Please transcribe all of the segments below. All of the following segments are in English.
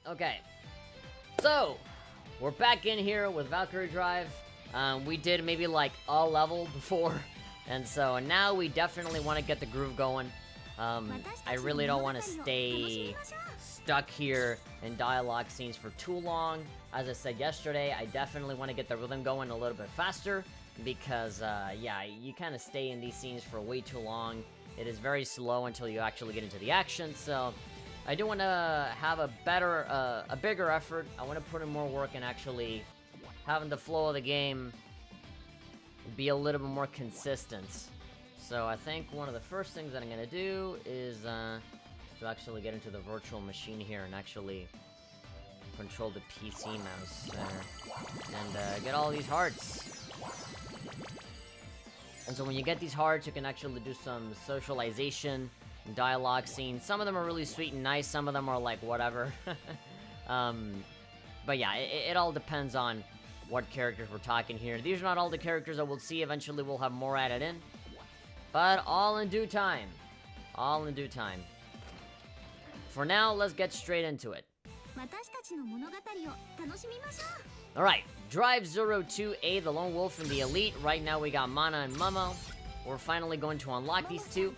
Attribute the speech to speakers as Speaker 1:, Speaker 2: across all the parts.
Speaker 1: Okay. So, we're back in here with Valkyrie Drive. We did maybe like a level before. And so now we definitely want to get the groove going. I really don't want to stay stuck here in dialogue scenes for too long. As I said yesterday, I definitely want to get the rhythm going a little bit faster. Because, yeah, you kind of stay in these scenes for way too long. It is very slow until you actually get into the action. So, I do want to have a bigger effort. I want to put in more work and actually having the flow of the game be a little bit more consistent. So I think one of the first things that I'm going to do is to actually get into the virtual machine here and actually control the PC mouse there. And get all these hearts. And so when you get these hearts, you can actually do some socialization, dialogue scenes. Some of them are really sweet and nice, some of them are like whatever. But yeah, it all depends on what characters we're talking here. These are not all the characters that we'll see. Eventually we'll have more added in. But all in due time. All in due time. For now, let's get straight into it. Alright, Drive 02A, the Lone Wolf and the Elite. Right now we got Mana and Momo. We're finally going to unlock these two.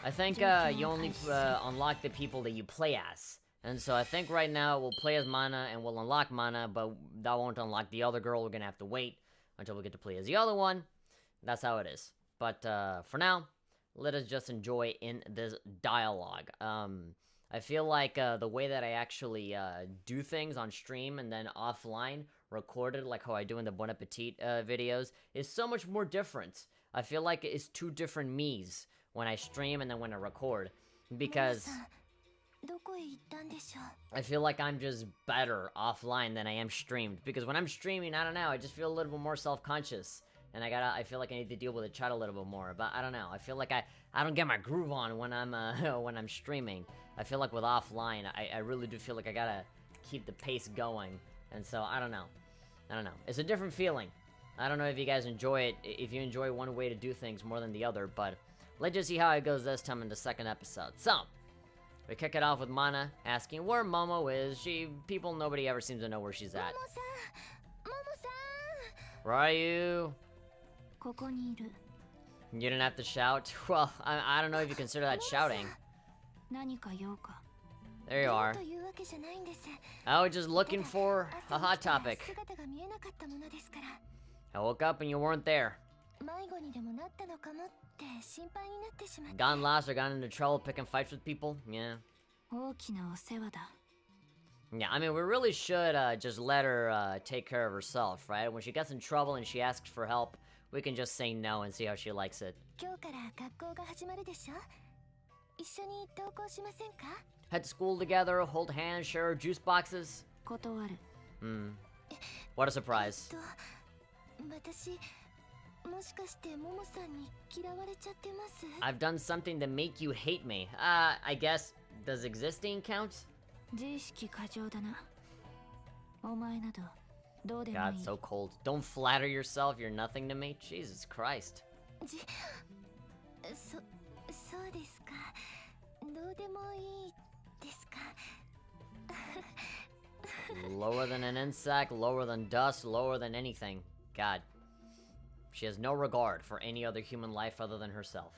Speaker 1: I think you only unlock the people that you play as. And so I think right now we'll play as Mana and we'll unlock Mana, but that won't unlock the other girl. We're gonna have to wait until we get to play as the other one. That's how it is. But for now, let us just enjoy in this dialogue. I feel like the way that I actually do things on stream and then offline, recorded like how I do in the Bon Appetit videos, is so much more different. I feel like it's two different me's when I stream and then when I record. Because I feel like I'm just better offline than I am streamed. Because when I'm streaming, I don't know, I just feel a little bit more self-conscious. And I feel like I need to deal with the chat a little bit more. But I don't know, I feel like I don't get my groove on when I'm when I'm streaming. I feel like with offline, I really do feel like I gotta keep the pace going. And so, I don't know. It's a different feeling. I don't know if you guys enjoy it, if you enjoy one way to do things more than the other, but let's just see how it goes this time in the second episode. So, we kick it off with Mana asking where Momo is. Nobody ever seems to know where she's at. Where are you? You didn't have to shout? Well, I don't know if you consider that shouting. There you are. I was just looking for a hot topic. I woke up and you weren't there. Gotten lost or gotten into trouble picking fights with people? Yeah. Yeah, I mean, we really should just let her take care of herself, right? When she gets in trouble and she asks for help, we can just say no and see how she likes it. Head to school together, hold hands, share juice boxes. What a surprise. I've done something to make you hate me. I guess, does existing count? God, so cold. Don't flatter yourself, you're nothing to me. Jesus Christ. Lower than an insect, lower than dust, lower than anything. God. She has no regard for any other human life other than herself.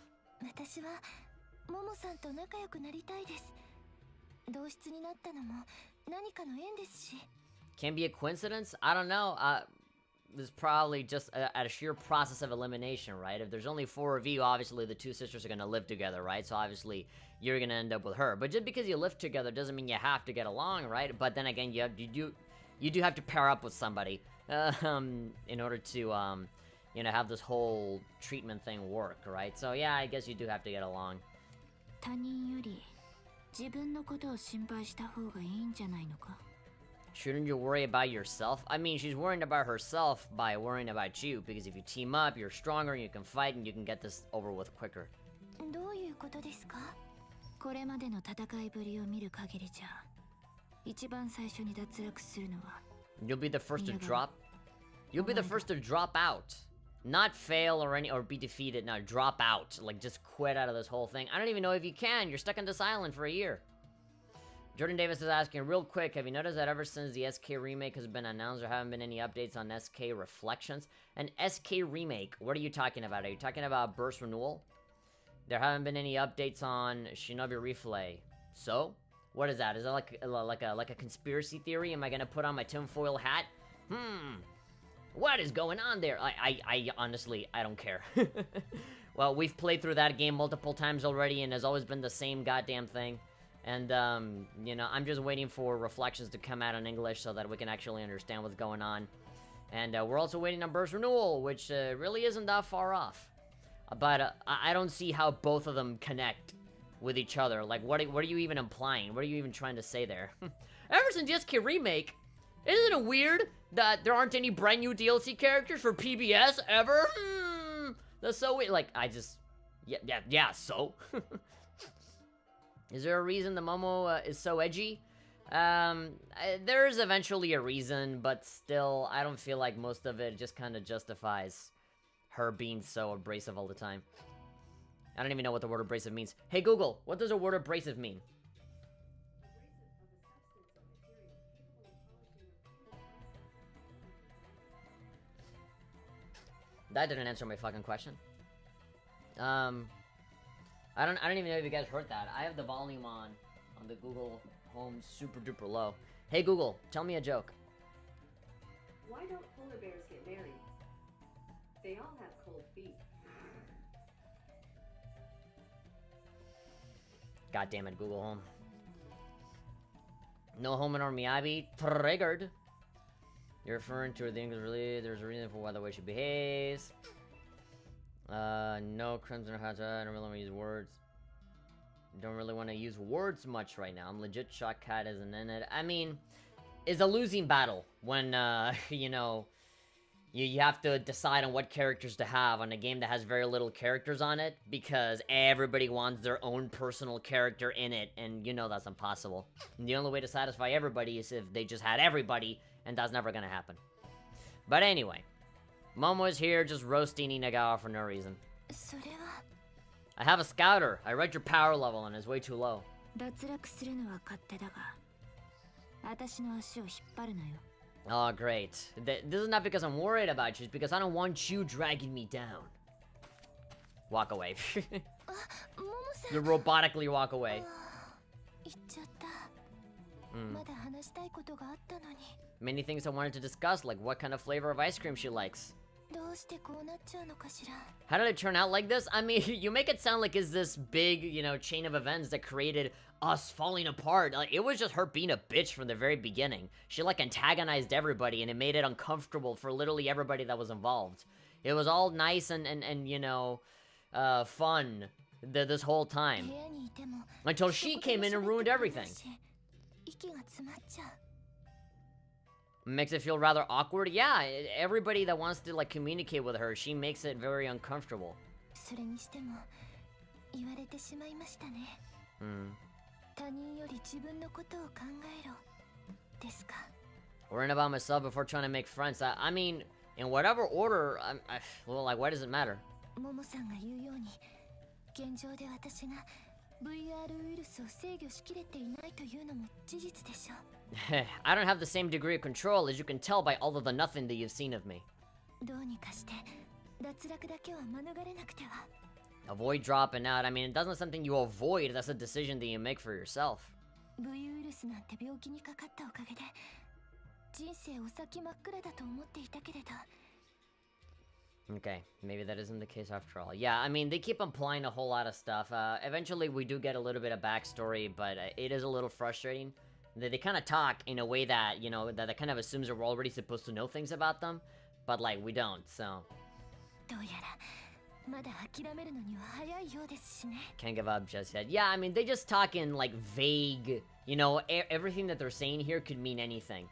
Speaker 1: Can be a coincidence? I don't know. This is probably just at a sheer process of elimination, right? If there's only 4 of you, obviously the 2 sisters are gonna live together, right? So obviously you're gonna end up with her. But just because you live together doesn't mean you have to get along, right? But then again, you do have to pair up with somebody in order to you know, have this whole treatment thing work, right? So yeah, I guess you do have to get along. Shouldn't you worry about yourself? I mean, she's worrying about herself by worrying about you, because if you team up, you're stronger, you can fight, and you can get this over with quicker. You'll be the first to drop? You'll be the first to drop out. Not fail or be defeated, no, drop out. Like, just quit out of this whole thing. I don't even know if you can. You're stuck in this island for a year. Jordan Davis is asking, real quick, have you noticed that ever since the SK remake has been announced, there haven't been any updates on SK Reflections? An SK remake, what are you talking about? Are you talking about Burst Renewal? There haven't been any updates on Shinobi Replay. So? What is that? Is that like a conspiracy theory? Am I gonna put on my tinfoil hat? What is going on there? I honestly, I don't care. Well, we've played through that game multiple times already, and has always been the same goddamn thing. And, you know, I'm just waiting for Reflections to come out in English so that we can actually understand what's going on. And, we're also waiting on Burst Renewal, which, really isn't that far off. But, I don't see how both of them connect with each other. Like, what are you even implying? What are you even trying to say there? Ever since the SK Remake, isn't it weird that there aren't any brand new DLC characters for PBS ever? That's so weird. Like, I just... Yeah, so? Is there a reason the Momo is so edgy? There is eventually a reason, but still, I don't feel like most of it just kind of justifies her being so abrasive all the time. I don't even know what the word abrasive means. Hey Google, what does the word abrasive mean? That didn't answer my fucking question. I don't even know if you guys heard that. I have the volume on the Google Home super duper low. Hey Google, tell me a joke.
Speaker 2: Why don't polar bears get married? They all have cold feet.
Speaker 1: God damn it, Google Home. No Home nor Miyabi. Triggered. You're referring to the English really. There's a reason for why the way she behaves. No Crimson Hatch. I don't really want to use words. Don't really want to use words much right now. I'm legit shocked Cat isn't in it. I mean, it's a losing battle when, you know, you have to decide on what characters to have on a game that has very little characters on it, because everybody wants their own personal character in it, and you know that's impossible. And the only way to satisfy everybody is if they just had everybody, and that's never gonna happen. But anyway, Momo is here just roasting Inagawa for no reason. I have a scouter. I read your power level and it's way too low. Oh, great. This is not because I'm worried about you, it's because I don't want you dragging me down. Walk away. You robotically walk away. Many things I wanted to discuss, like what kind of flavor of ice cream she likes. How did it turn out like this? I mean, you make it sound like it's this big, you know, chain of events that created us falling apart. Like, it was just her being a bitch from the very beginning. She, like, antagonized everybody, and it made it uncomfortable for literally everybody that was involved. It was all nice and you know, fun this whole time. Until she came in and ruined everything. Makes it feel rather awkward? Yeah, everybody that wants to, like, communicate with her, she makes it very uncomfortable. Worrying about myself before trying to make friends. I mean, in whatever order, well, like, why does it matter? I don't have the same degree of control, as you can tell by all of the nothing that you've seen of me. Avoid dropping out. I mean, it doesn't something you avoid, that's a decision that you make for yourself. Okay, maybe that isn't the case after all. Yeah, I mean, they keep implying a whole lot of stuff. Eventually, we do get a little bit of backstory, but it is a little frustrating. They kind of talk in a way that, you know, that kind of assumes that we're already supposed to know things about them, but, like, we don't, so... Can't give up just yet. Yeah, I mean, they just talk in, like, vague, you know, everything that they're saying here could mean anything.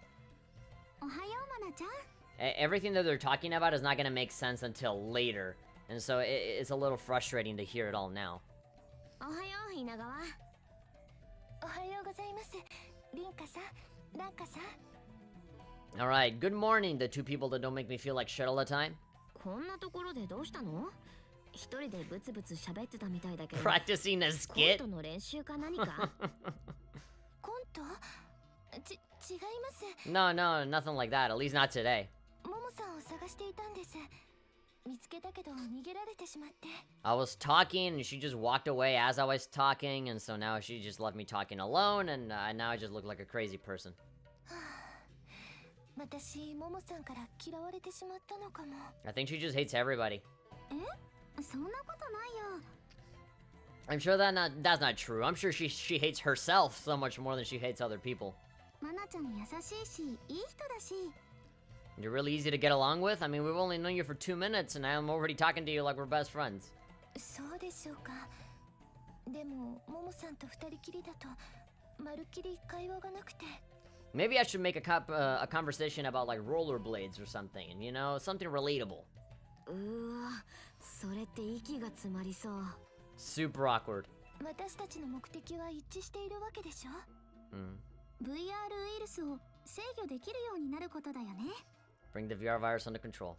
Speaker 1: Everything that they're talking about is not gonna make sense until later, and so it's a little frustrating to hear it all now. Alright, good morning, the two people that don't make me feel like shit all the time. Practicing a skit? No, no, nothing like that. At least not today. I was talking and she just walked away as I was talking, and so now she just left me talking alone, and now I just look like a crazy person. I think she just hates everybody. I'm sure that's not true. I'm sure she hates herself so much more than she hates other people. You're really easy to get along with? I mean, we've only known you for 2 minutes, and I'm already talking to you like we're best friends. Maybe I should make a conversation about, like, rollerblades or something, you know? Something relatable. Super awkward. Bring the VR virus under control.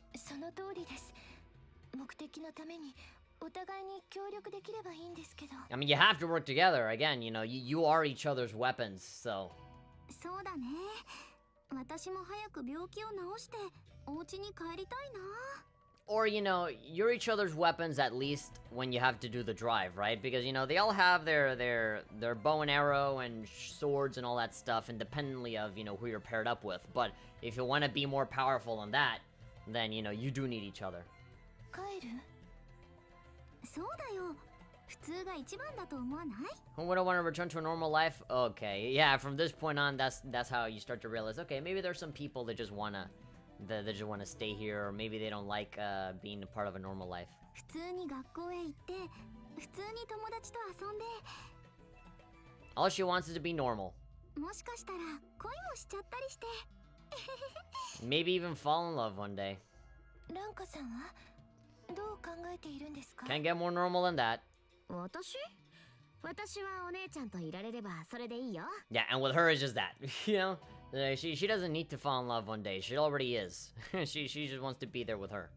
Speaker 1: I mean, you have to work together. Again, you know, you are each other's weapons, so... Or, you know, you're each other's weapons at least when you have to do the drive, right? Because, you know, they all have their bow and arrow and swords and all that stuff independently of, you know, who you're paired up with. But if you want to be more powerful than that, then, you know, you do need each other. Who wouldn't want to return to a normal life? Okay, yeah, from this point on, that's how you start to realize, okay, maybe there's some people that just wanna stay here, or maybe they don't like being a part of a normal life. All she wants is to be normal. Maybe even fall in love one day. Can't get more normal than that. Yeah, and with her it's just that, you know? She doesn't need to fall in love one day. She already is. she just wants to be there with her.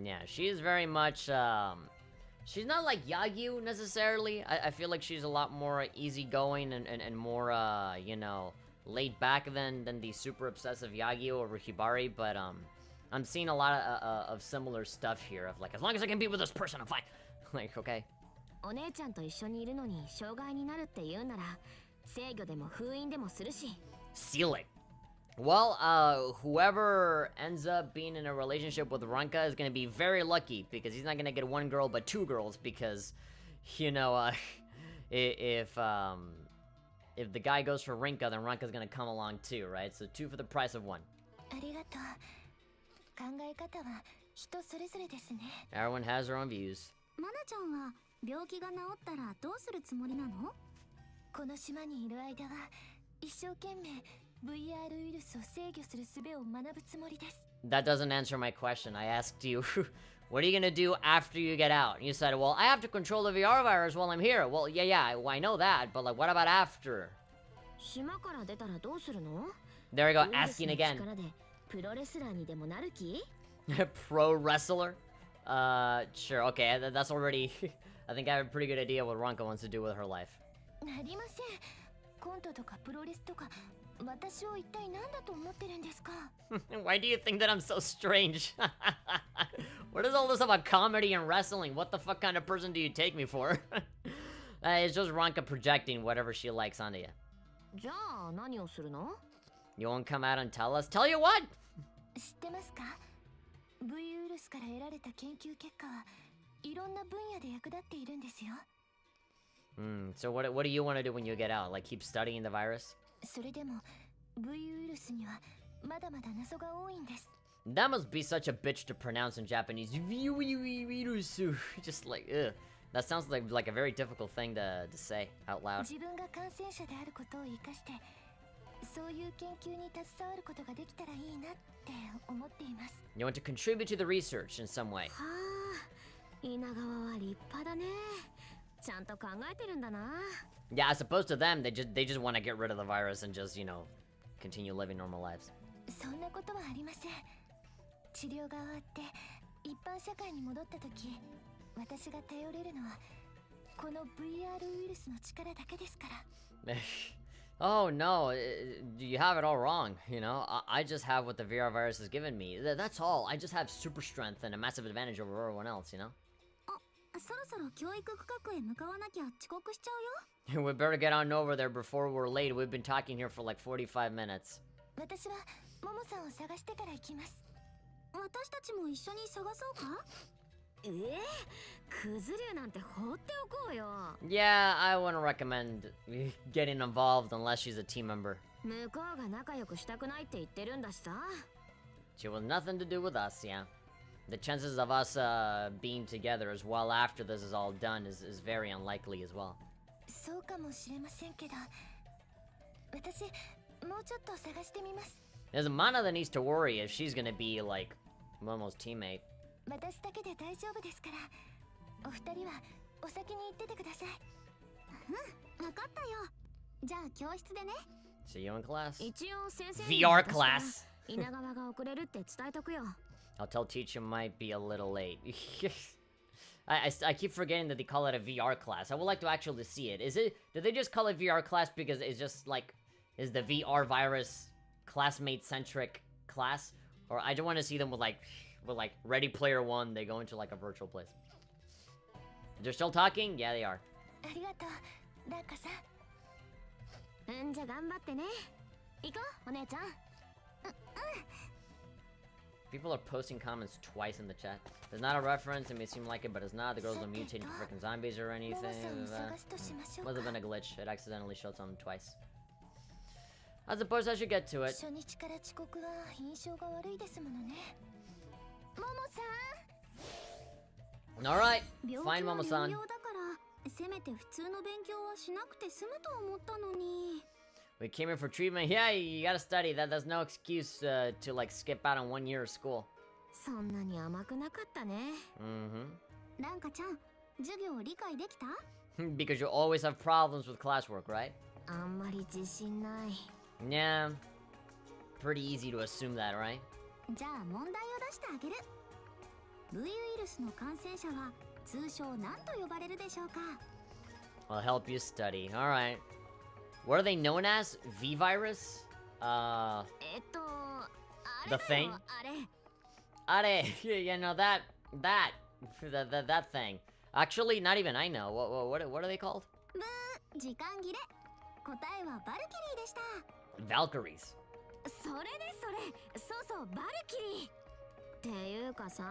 Speaker 1: Yeah, she is very much, she's not like Yagyu, necessarily. I feel like she's a lot more easygoing and more, you know, laid back than the super obsessive Yagyu or Hibari, but, I'm seeing a lot of similar stuff here, of like, as long as I can be with this person, I'm fine. Like, okay. Ceiling. Well, whoever ends up being in a relationship with Ranka is gonna be very lucky, because he's not gonna get one girl but 2 girls, because, you know, if the guy goes for Rinka, then Ranka's gonna come along too, right? So 2 for the price of 1. Everyone has their own views. That doesn't answer my question. I asked you, what are you gonna do after you get out? And you said, well, I have to control the VR virus while I'm here. Well, yeah, well, I know that, but like, what about after? There we go, asking again. Pro wrestler? Sure, okay, that's already... I think I have a pretty good idea what Ranka wants to do with her life. Why do you think that I'm so strange? What is all this about comedy and wrestling? What the fuck kind of person do you take me for? It's just Ranka projecting whatever she likes onto you. You won't come out and tell us? Tell you what? So what do you want to do when you get out? Like, keep studying the virus? That must be such a bitch to pronounce in Japanese. Just like, ugh. That sounds like a very difficult thing to say out loud. You want to contribute to the research in some way. Yeah, as opposed to them, they just want to get rid of the virus and just, you know, continue living normal lives.
Speaker 3: 私が頼れるのはこの VR ウイルスの力だけですから。
Speaker 1: Oh no, you have it all wrong, you know? I just have what the VR virus has given me. That's all. I just have super strength and a massive advantage over everyone else, you know?
Speaker 3: そろそろ教育区画へ向かわなきゃ遅刻しちゃうよ。
Speaker 1: We better get on over there before we're late. We've been talking here for like 45 minutes.
Speaker 3: 私はモモさんを探してから行きます。私たちも一緒に探そうか？クズ竜なんて放っておこうよ。
Speaker 1: Yeah, I wouldn't recommend getting involved unless she's a team member.
Speaker 3: 向こうが仲良くしたくないって言ってるんだしさ。
Speaker 1: She was nothing to do with us, yeah. The chances of us being together as well after this is all done is very unlikely as well.
Speaker 3: そうかもしれませんけど、私もうちょっと探してみます。
Speaker 1: There's Mana that needs to worry if she's gonna be like Momo's teammate.
Speaker 3: 私だけで大丈夫ですから、お二人はお先に行っててください。うん、分かったよ。じゃあ教室でね。
Speaker 1: See you in class.
Speaker 3: 一応先生
Speaker 1: VR class.
Speaker 3: 稲川が遅れるって伝えとくよ。
Speaker 1: I'll tell teacher might be a little late. I keep forgetting that they call it a VR class. I would like to actually see it. Did they just call it VR class because it's just like, is the VR virus classmate centric class? Or I just want to see them with like Ready Player One, they go into like a virtual place. They're still talking? Yeah, they are.
Speaker 3: ありがとう、なんかさ。じゃあ頑張ってね。行こう、お姉ちゃん。
Speaker 1: People are posting comments twice in the chat. There's not a reference, it may seem like it, but it's not. The girls are mutating to freaking zombies or anything. Must have been a glitch. It accidentally showed something twice. I suppose I should get to it.
Speaker 3: 初日から遅刻は印象が悪いですものね。モモさん。
Speaker 1: Alright, fine, Momo-san.
Speaker 3: だからせめて普通の勉強はしなくて済むと思ったのに。
Speaker 1: We came here for treatment. Yeah, you gotta study. There's no excuse to like skip out on 1 year of school.
Speaker 3: そんなに甘くなかったね。ランカちゃん、授業理解できた？
Speaker 1: Because you always have problems with classwork, right?
Speaker 3: あんまり自信ない。
Speaker 1: Yeah, pretty easy to assume that, right?
Speaker 3: じゃあ問題を出してあげる。V ウイルスの感染者は通称何と呼ばれるでしょうか？
Speaker 1: I'll help you study. Alright. What are they known as? V virus? The thing?
Speaker 3: あれ。
Speaker 1: Are. Yeah, no, that thing. Actually, not even I know. What are they called?
Speaker 3: 時間切れ。答えはバルキリーでした。
Speaker 1: Valkyries.
Speaker 3: それですそれ。そうそう、バルキリー。っていうかさ、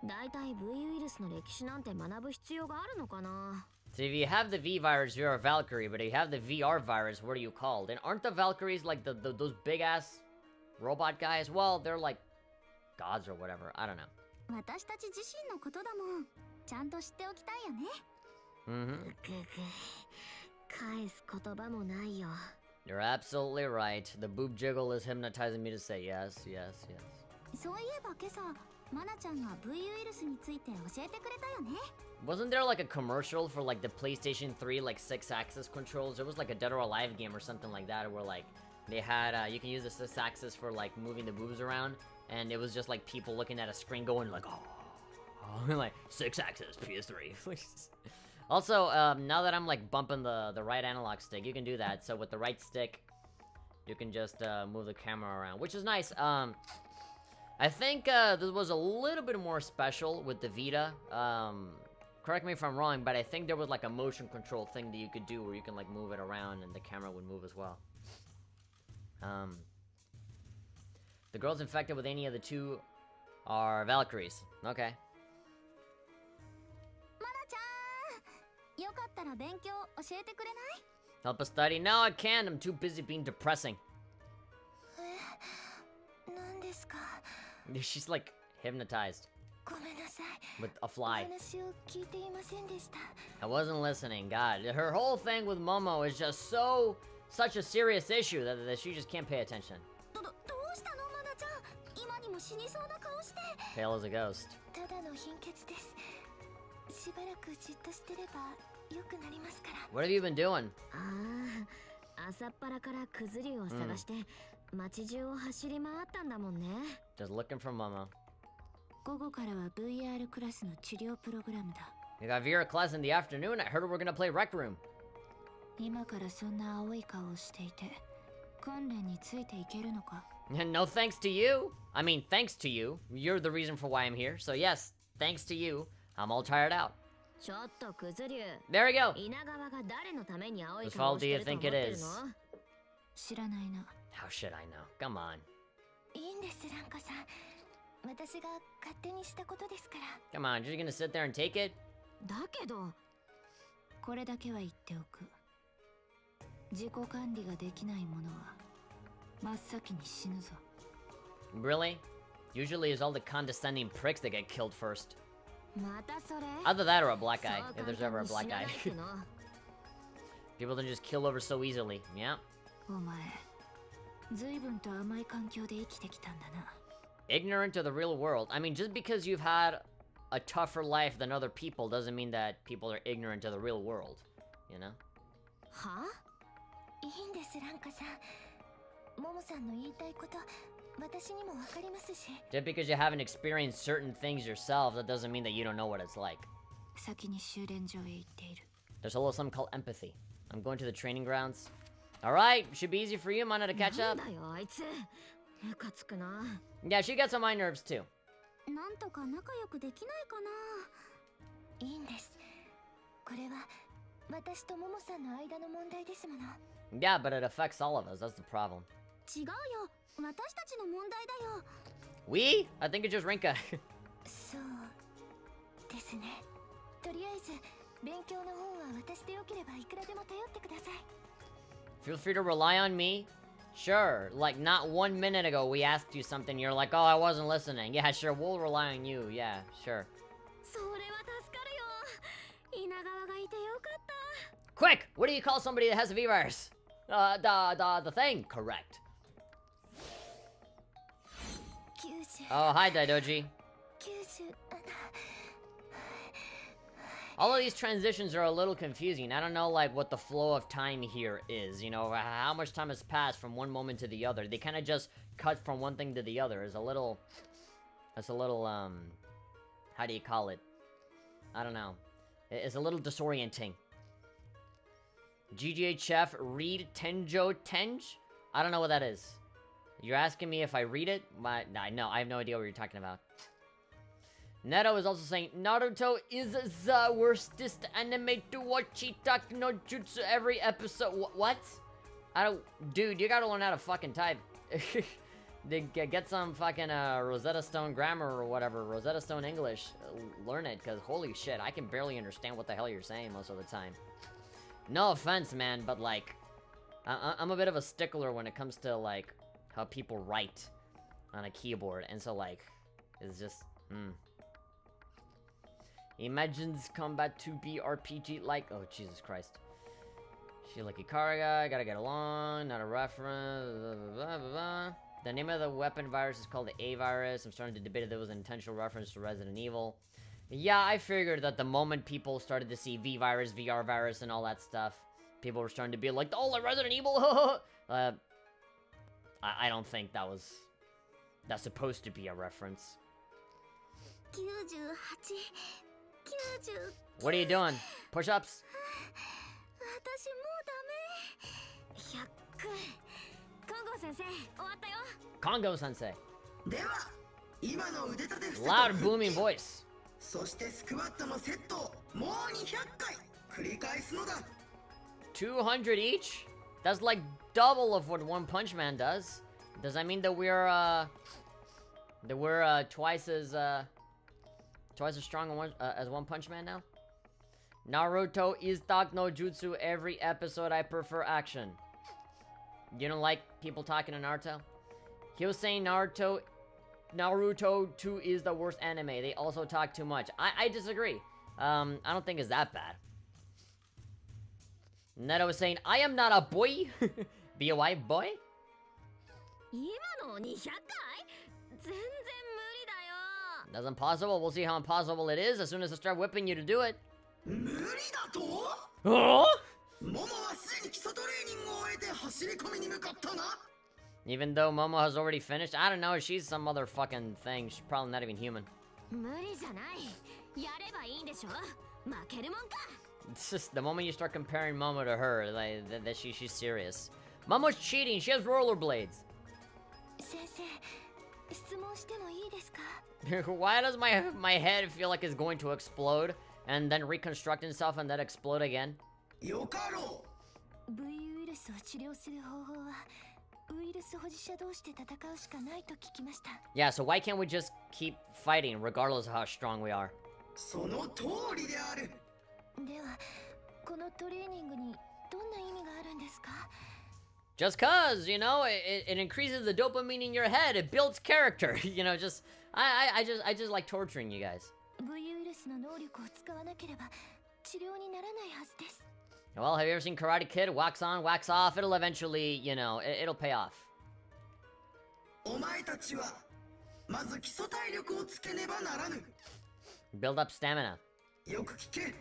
Speaker 3: だいたい V ウイルスの歴史なんて学ぶ必要があるのかな？
Speaker 1: So if you have the V virus, you're a Valkyrie, but if you have the VR virus, what are you called? And aren't the Valkyries like those big ass robot guys? Well, they're like gods or whatever. I don't know.
Speaker 3: 私たち自身のことだもん。ちゃんと知っておきたいよね。返す言葉もないよ。
Speaker 1: You're absolutely right. The boob jiggle is hypnotizing me to say yes, yes, yes.
Speaker 3: そういえば今朝、マナちゃんが V ウイルスについて教えてくれたよね。
Speaker 1: Wasn't there like a commercial for like the PlayStation 3 like 6-axis controls? It was like a Dead or Alive game or something like that where like they had you can use the 6-axis for like moving the boobs around, and it was just like people looking at a screen going like like 6-axis PS3. Also, now that I'm like bumping the right analog stick, you can do that. So with the right stick, you can just move the camera around, which is nice. I think this was a little bit more special with the Vita. Correct me if I'm wrong, but I think there was like a motion control thing that you could do where you can like move it around and the camera would move as well. The girls infected with any of the two are Valkyries. Okay.
Speaker 3: マナちゃん、よかったら勉強教えてくれない？
Speaker 1: Help us study? No, I can't. I'm too busy being depressing.
Speaker 3: 何ですか？
Speaker 1: She's like hypnotized
Speaker 3: ごめんなさい。
Speaker 1: with a fly.
Speaker 3: お話を聞いていませんでした。
Speaker 1: I wasn't listening. God, her whole thing with Momo is just such a serious issue that she just can't pay attention.
Speaker 3: どうしたのマナちゃん？今にも死にそうな顔して。
Speaker 1: Pale as a ghost.
Speaker 3: ただの貧血です。しばらくじっとしてれば良くなりますから。
Speaker 1: What have you been doing?
Speaker 3: 朝っぱらからクズ竜を探して、街中を走り回ったんだもんね。
Speaker 1: Just looking for Momo.
Speaker 3: 午後からは VR クラスの治療プログラムだ。
Speaker 1: We got Vera class in the afternoon. I heard we're gonna play Rec Room.
Speaker 3: 今からそんな青い顔をしていて訓練についていけるのか
Speaker 1: No thanks to you. I mean, thanks to you. You're the reason for why I'm here. So yes, thanks to you. I'm all tired out.
Speaker 3: ちょっとクズ流
Speaker 1: There we go.
Speaker 3: 稲川が誰のために青い
Speaker 1: Whose
Speaker 3: 顔
Speaker 1: fault
Speaker 3: を
Speaker 1: do
Speaker 3: し
Speaker 1: you
Speaker 3: てると思
Speaker 1: think
Speaker 3: って
Speaker 1: it
Speaker 3: る
Speaker 1: is?
Speaker 3: の知らないな
Speaker 1: How should I know? Come on.
Speaker 3: いいんですランカさん私が勝手にしたことですから
Speaker 1: Come on, you're just gonna sit there and take it?
Speaker 3: だけどこれだけは言っておく自己管理ができない者は真っ先に死ぬぞ
Speaker 1: Really? Usually it's all the condescending pricks that get killed first.
Speaker 3: またそれ
Speaker 1: Either that or a black guy,
Speaker 3: そう
Speaker 1: if there's
Speaker 3: 簡
Speaker 1: ever a
Speaker 3: 単に
Speaker 1: black
Speaker 3: 死な
Speaker 1: guy.
Speaker 3: ないっての
Speaker 1: People don't just kill over so easily. Yeah.
Speaker 3: お前随分と甘い環境で生きてきたんだな
Speaker 1: Ignorant of the real world. I mean, just because you've had a tougher life than other people doesn't mean that people are ignorant of the real world. You know?
Speaker 3: はあいいんですランカさんモモさんの言いたいこと私にもわかりますし
Speaker 1: Just because you haven't experienced certain things yourself, that doesn't mean that you don't know what it's like.
Speaker 3: 先に修練場へ行っている
Speaker 1: There's a little something called empathy. I'm going to the training grounds. Alright, should be easy for you, Mana, to catch
Speaker 3: な
Speaker 1: up.
Speaker 3: んだよあいつムカつくな
Speaker 1: Yeah, she gets on my nerves too.
Speaker 3: なんとか仲良くできないかないいんですこれは私とモモさんの間の問題ですもの
Speaker 1: Yeah, but it affects all of us. That's the problem.
Speaker 3: 違うよ私たちの問題だよ
Speaker 1: We? I think it's just Rinka.
Speaker 3: そうですねとりあえず勉強の方は私でよければいくらでも頼ってください
Speaker 1: Feel free to rely on me. Sure. Like, not 1 minute ago, we asked you something. You're like, oh, I wasn't listening. Yeah, sure. We'll rely on you. Yeah, sure.
Speaker 3: それは助かるよ稲川がいてよかった
Speaker 1: Quick! What do you call somebody that has a V-virus? The thing. Correct.
Speaker 3: 90
Speaker 1: Oh, hi, Daidoji.
Speaker 3: 90
Speaker 1: All of these transitions are a little confusing. I don't know, like, what the flow of time here is. You know, how much time has passed from one moment to the other. They kind of just cut from one thing to the other. It's a little... How do you call it? I don't know. It's a little disorienting. GGHF, read Tenjo Tenj? I don't know what that is. You're asking me if I read it? No, I have no idea what you're talking about. Neto is also saying, Naruto is the worstest anime to watch. Itak no jutsu every episode. What? Dude, you gotta learn how to fucking type. Get some fucking Rosetta Stone grammar or whatever. Rosetta Stone English. Learn it, because holy shit, I can barely understand what the hell you're saying most of the time. No offense, man, but like, I'm a bit of a stickler when it comes to like, how people write on a keyboard. And so like, it's just, Imagines combat to be RPG like. Oh, Jesus Christ. Shiraki Karaga, gotta get along, not a reference. Blah, blah, blah, blah. The name of the weapon virus is called the A virus. I'm starting to debate if there was an intentional reference to Resident Evil. Yeah, I figured that the moment people started to see V virus, VR virus, and all that stuff, people were starting to be like, oh, like Resident Evil! I don't think that's supposed to be a reference.
Speaker 3: 98
Speaker 1: What are you doing? Push-ups?
Speaker 3: 私もうダメ100金剛先生終わったよ
Speaker 1: Kongo Sensei.
Speaker 4: では今の腕立て伏せと
Speaker 1: Loud booming voice.
Speaker 4: そしてスクワットのセットをもう200回繰り返すのだ
Speaker 1: 200 each? That's like double of what One Punch Man does. Does that mean that we're twice as strong as One Punch Man now? Naruto is Talk no Jutsu every episode. I prefer action. You don't like people talking to Naruto? He was saying Naruto 2 is the worst anime. They also talk too much. I disagree. I don't think it's that bad. Neto was saying, I am not a boy. B-O-Y, boy?
Speaker 3: 今の200回全然無理だよ
Speaker 1: That's impossible. We'll see how impossible it is as soon as I start whipping you to do it.
Speaker 4: 無理だと
Speaker 1: Oh?
Speaker 4: モモはすでに基礎トレーニングを終えて走り込みに向かったな
Speaker 1: Even though Momo has already finished, I don't know, she's some other fucking thing. She's probably not even human.
Speaker 3: 無理じゃないやればいいんでしょ負けるもんか。
Speaker 1: It's just the moment you start comparing Momo to her, like that she's serious. Momo's cheating. She has rollerblades.
Speaker 3: 先生、質問してもいいですか？
Speaker 1: Why does my head feel like it's going to explode and then reconstruct itself and then explode again?
Speaker 4: よかろう。
Speaker 3: VU ウイルスを治療する方法はウイルス保持者同士で戦うしかないと聞きました。
Speaker 1: Yeah, so why can't we just keep fighting regardless of how strong we are?
Speaker 4: その通りである。
Speaker 3: では、このトレーニングにどんな意味があるんですか？
Speaker 1: Just cause, you know, it increases the dopamine in your head. It builds character. You know, just I just like torturing you guys.
Speaker 3: VU ウイルスの能力を使わなければ治療にならないはずです。
Speaker 1: Well, have you ever seen Karate Kid? Wax on, wax off. It'll eventually, you know, it'll pay off.
Speaker 4: お前たちはまず基礎体力をつけねばならぬ。
Speaker 1: Build up stamina.
Speaker 4: よく聞け。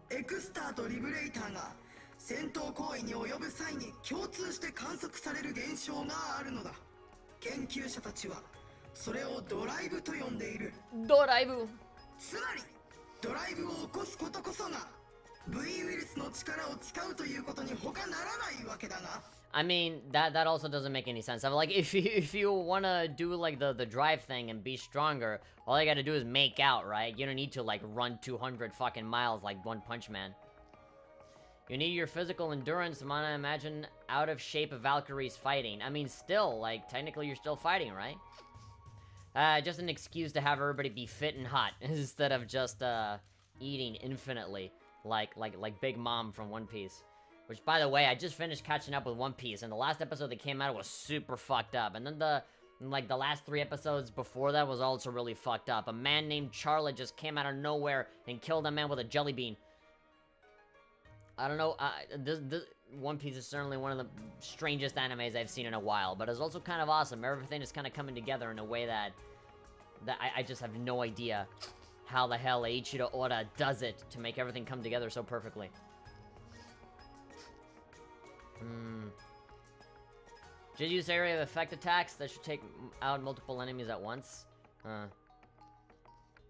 Speaker 4: エクスターとリブレイターが戦闘行為に及ぶ際に共通して観測される現象があるのだ。研究者たちはそれをドライブと呼んでいる。
Speaker 1: ドライブ。
Speaker 4: つまりドライブを起こすことこそが V ウイルスの力を使うということに他ならないわけだが。
Speaker 1: I mean, that also doesn't make any sense. I'm like, if you wanna do like the drive thing and be stronger, all you gotta do is make out, right? You don't need to like run 200 fucking miles like One Punch Man. You need your physical endurance. Wanna imagine out of shape Valkyrie's fighting. I mean, still, like technically you're still fighting, right? Just an excuse to have everybody be fit and hot instead of just eating infinitely like Big Mom from One Piece. Which, by the way, I just finished catching up with One Piece, and the last episode that came out was super fucked up. And then the last 3 episodes before that was also really fucked up. A man named Charlotte just came out of nowhere and killed a man with a jelly bean. I don't know, this One Piece is certainly one of the strangest animes I've seen in a while, but it's also kind of awesome. Everything is kind of coming together in a way that I just have no idea how the hell Eiichiro Oda does it to make everything come together so perfectly. Just use area of effect attacks that should take out multiple enemies at once.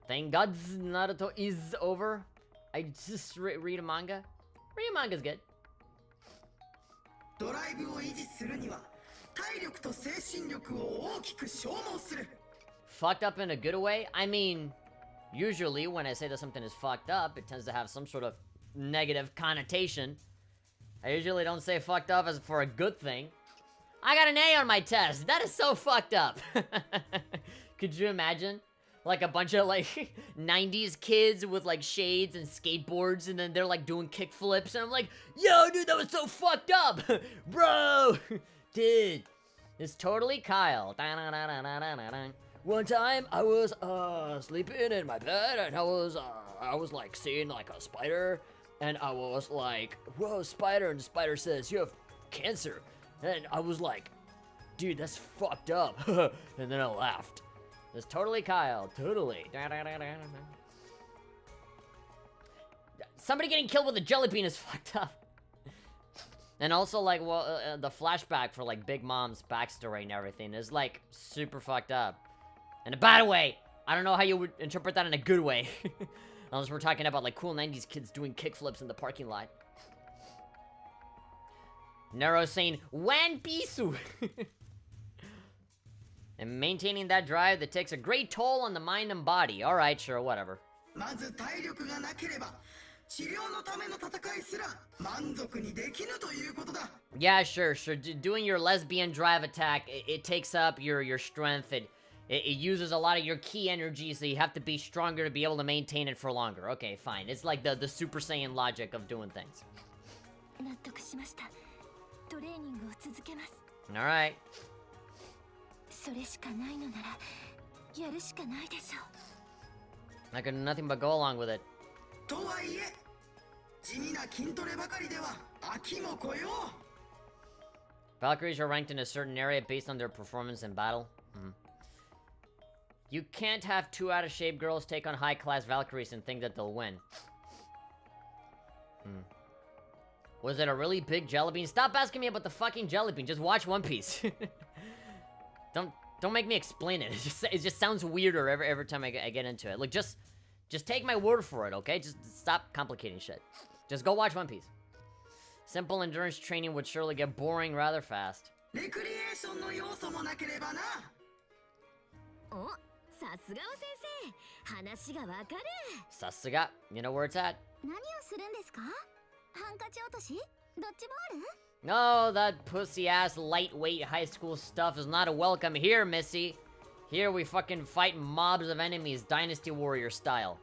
Speaker 1: Thank God Naruto is over. I just read a manga. Reading manga's good.
Speaker 4: ドライブを維持するには体力と精神力を大きく消耗する。
Speaker 1: Fucked up in a good way? I mean, usually when I say that something is fucked up, it tends to have some sort of negative connotation. I usually don't say fucked up as for a good thing. I got an A on my test. That is so fucked up. Could you imagine? Like a bunch of like 90s kids with like shades and skateboards, and then they're like doing kickflips, and I'm like, yo, dude, that was so fucked up. Bro, dude, it's totally Kyle. One time I was sleeping in my bed, and I was like seeing like a spider, and I was like, whoa, spider, and the spider says, you have cancer. And I was like, dude, that's fucked up. And then I laughed. It's totally Kyle, totally. Somebody getting killed with a jelly bean is fucked up. And also, like, well, the flashback for, like, Big Mom's backstory and everything is, like, super fucked up. In a bad way. I don't know how you would interpret that in a good way. Unless we're talking about, like, cool 90s kids doing kickflips in the parking lot. Nero saying, One Piece! And maintaining that drive that takes a great toll on the mind and body. Alright, sure, whatever.
Speaker 4: まず体力がなければ治療のための戦いすら満足にできぬということだ。
Speaker 1: Yeah, sure. Doing your lesbian drive attack, it takes up your strength. It uses a lot of your key energy, so you have to be stronger to be able to maintain it for longer. Okay, fine. It's like the Super Saiyan logic of doing things.
Speaker 3: 納得しました。トレーニングを続けます。
Speaker 1: Alright.
Speaker 3: それしかないのならやるしかないでしょう。
Speaker 1: I could do nothing but go along with it.
Speaker 4: とはいえ地味な筋トレばかりでは飽きもこよう。
Speaker 1: Valkyries are ranked in a certain area based on their performance in battle. You can't have 2 out-of-shape girls take on high-class Valkyries and think that they'll win. Was it a really big jelly bean? Stop asking me about the fucking jelly bean. Just watch One Piece. Don't make me explain it. It just sounds weirder every time I get into it. Like, just Just take my word for it, okay? Just stop complicating shit. Just go watch One Piece. Simple endurance training would surely get boring rather fast.
Speaker 4: レクリエーションの要素もなければな。
Speaker 3: お、さすがは先生。話がわかる。
Speaker 1: Sasuga, you know where it's at?
Speaker 3: 何をするんですか？ハンカチ落とし？ドッジボール？
Speaker 1: No, that pussy-ass lightweight high school stuff is not a welcome here, Missy. Here we fucking fight mobs of enemies, Dynasty Warrior style.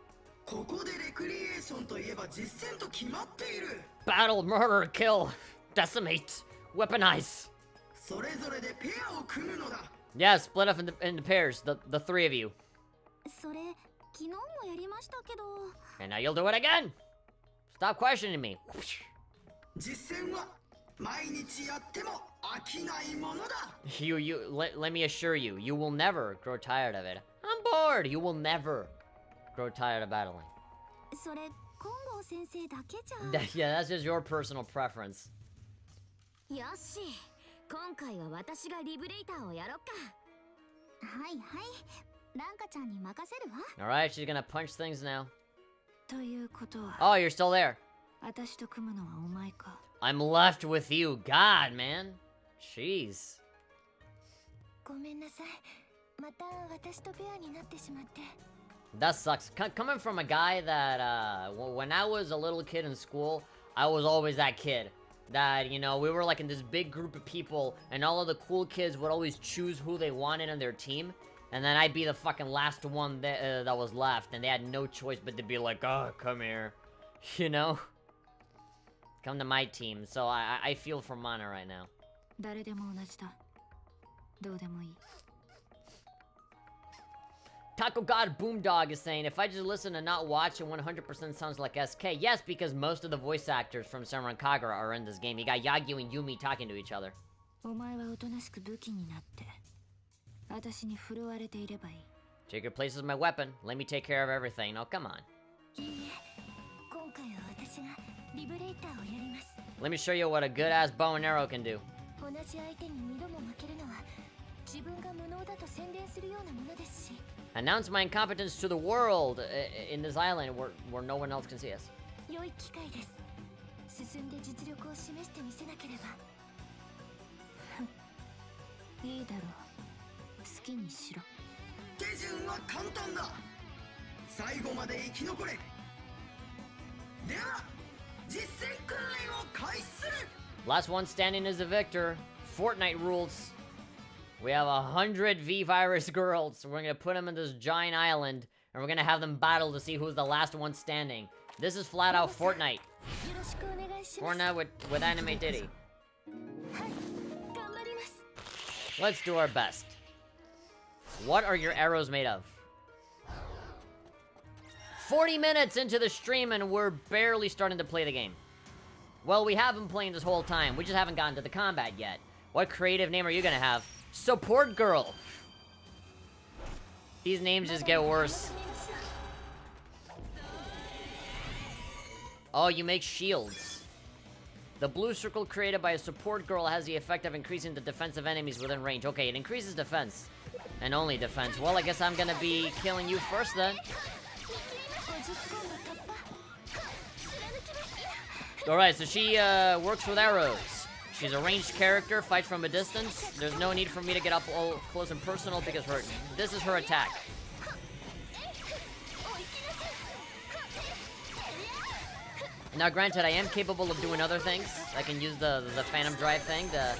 Speaker 4: ここでレクリエーションといえば実戦と決まっている。
Speaker 1: Battle, murder, kill, decimate, weaponize.
Speaker 4: それぞれでペアを組むのだ。
Speaker 1: Yeah, split up into pairs, the three of you.
Speaker 3: それ、昨日もやりましたけど。
Speaker 1: And now you'll do it again. Stop questioning me.
Speaker 4: 実戦は毎日やっても飽きないものだ。
Speaker 1: Let me assure you, you will never grow tired of it. I'm bored. You will never grow tired of battling.
Speaker 3: それ、金剛先生だけじゃん。
Speaker 1: Yeah, that's just your personal preference.
Speaker 3: よし、今回は私がリブレイターをやろっか。はいはい、ランカちゃんに任せるわ。
Speaker 1: Alright, she's gonna punch things now.
Speaker 3: ということは、
Speaker 1: Oh, you're still there.
Speaker 3: 私と組むのはお前か。
Speaker 1: I'm left with you. God, man. Jeez.
Speaker 3: ごめんなさい。また私とペアになってしまって。
Speaker 1: That sucks. Coming from a guy that, when I was a little kid in school, I was always that kid. That, you know, we were like in this big group of people, and all of the cool kids would always choose who they wanted on their team. And then I'd be the fucking last one that was left, and they had no choice but to be like, oh, come here. You know? Come to my team. So I feel for Mana right now.
Speaker 3: 誰でも同じだ。どうでもいい。
Speaker 1: Taco God Boomdog is saying, if I just listen and not watch, it 100% sounds like SK. Yes, because most of the voice actors from Senran Kagura are in this game. You got Yagyu and Yumi talking to each other.
Speaker 3: お前はおとなしく武器になって、私に振るわれていればいい。
Speaker 1: Take your place as my weapon. Let me take care of everything. Oh, come on.
Speaker 3: いいえ、今回は私がリブレイターをやります。
Speaker 1: Let me show you what a good-ass bow and arrow can do.
Speaker 3: 同じ相手に二度も負けるのは、自分が無能だと宣伝するようなものですし。
Speaker 1: Announce my incompetence to the world in this island where no one else can see us.
Speaker 3: 良い機会です。進んで実力を示してみせなければ。いいだろう。好きにしろ。
Speaker 4: 手順は簡単だ。最後まで生き残れ。では、実戦訓練を開始する。
Speaker 1: Last one standing is the victor. Fortnite rules. We have 100 V-Virus girls. We're gonna put them in this giant island, and we're gonna have them battle to see who's the last one standing. This is flat out Fortnite.
Speaker 3: よろしくお願いします。
Speaker 1: Fortnite with Anime Diddy.
Speaker 3: はい、頑張ります。
Speaker 1: Let's do our best. What are your arrows made of? 40 minutes into the stream, and we're barely starting to play the game. Well, we have been playing this whole time. We just haven't gotten to the combat yet. What creative name are you gonna have? Support Girl. These names just get worse. Oh, you make shields. The blue circle created by a support girl has the effect of increasing the defense of enemies within range. Okay, it increases defense. And only defense. Well, I guess I'm gonna be killing you first then. Alright, so she works with arrows. She's a ranged character, fights from a distance. There's no need for me to get up all close and personal because this is her attack. Now, granted, I am capable of doing other things. I can use the Phantom Drive thing to...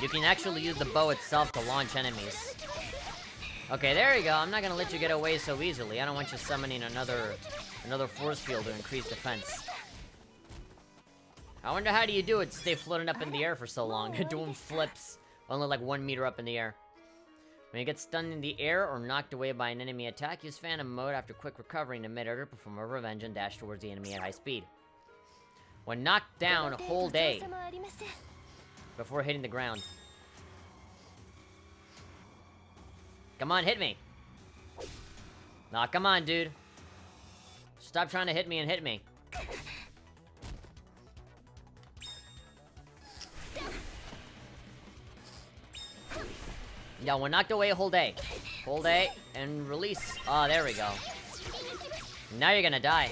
Speaker 1: You can actually use the bow itself to launch enemies. Okay, there you go. I'm not gonna let you get away so easily. I don't want you summoning another force field to increase defense. I wonder how do you do it? Stay floating up in the air for so long, doing flips, only like 1 meter up in the air. When you get stunned in the air or knocked away by an enemy attack, use Phantom mode after quick recovering to mid-air to perform a revenge and dash towards the enemy at high speed. When knocked down, hold A before hitting the ground. Come on, hit me. Nah, come on, dude. Stop trying to hit me and hit me. Yeah, when knocked away, hold A. Hold A and release. Oh, there we go. Now you're gonna die.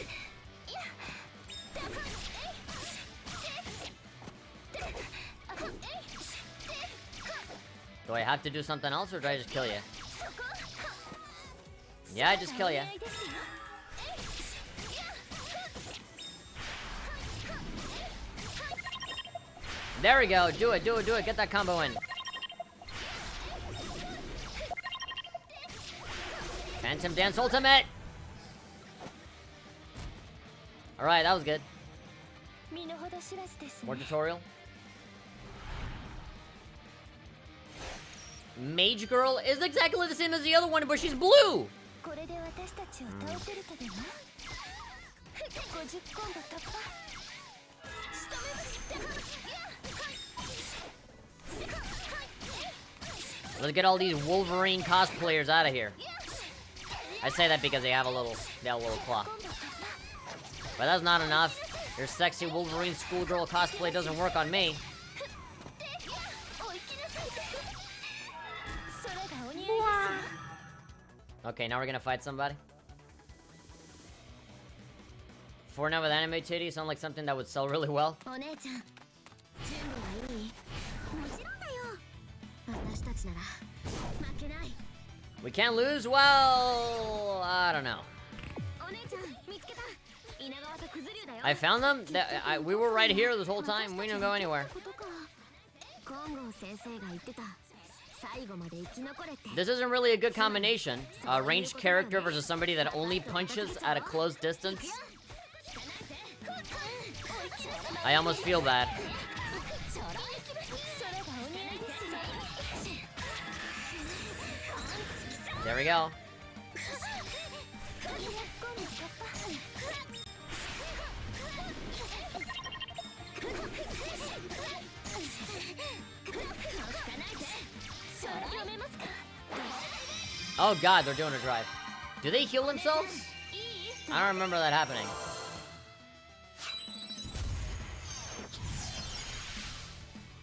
Speaker 1: Do I have to do something else, or do I just kill you? Yeah, I just kill you. There we go. Do it, do it, do it. Get that combo in. Phantom Dance Ultimate! Alright, that was good. More tutorial. Mage Girl is exactly the same as the other one, but she's blue! Let's get all these Wolverine cosplayers out of here. I say that because they have a little claw. But that's not enough. Your sexy Wolverine schoolgirl cosplay doesn't work on me. Okay, now we're gonna fight somebody. Fortnite with anime titties sound like something that would sell really well. We can't lose? Well, I don't know. I found them? We were right here this whole time. We didn't go anywhere. This isn't really a good combination. Ranged character versus somebody that only punches at a close distance. I almost feel bad. There we go. Oh god, they're doing a drive. Do they heal themselves? I don't remember that happening.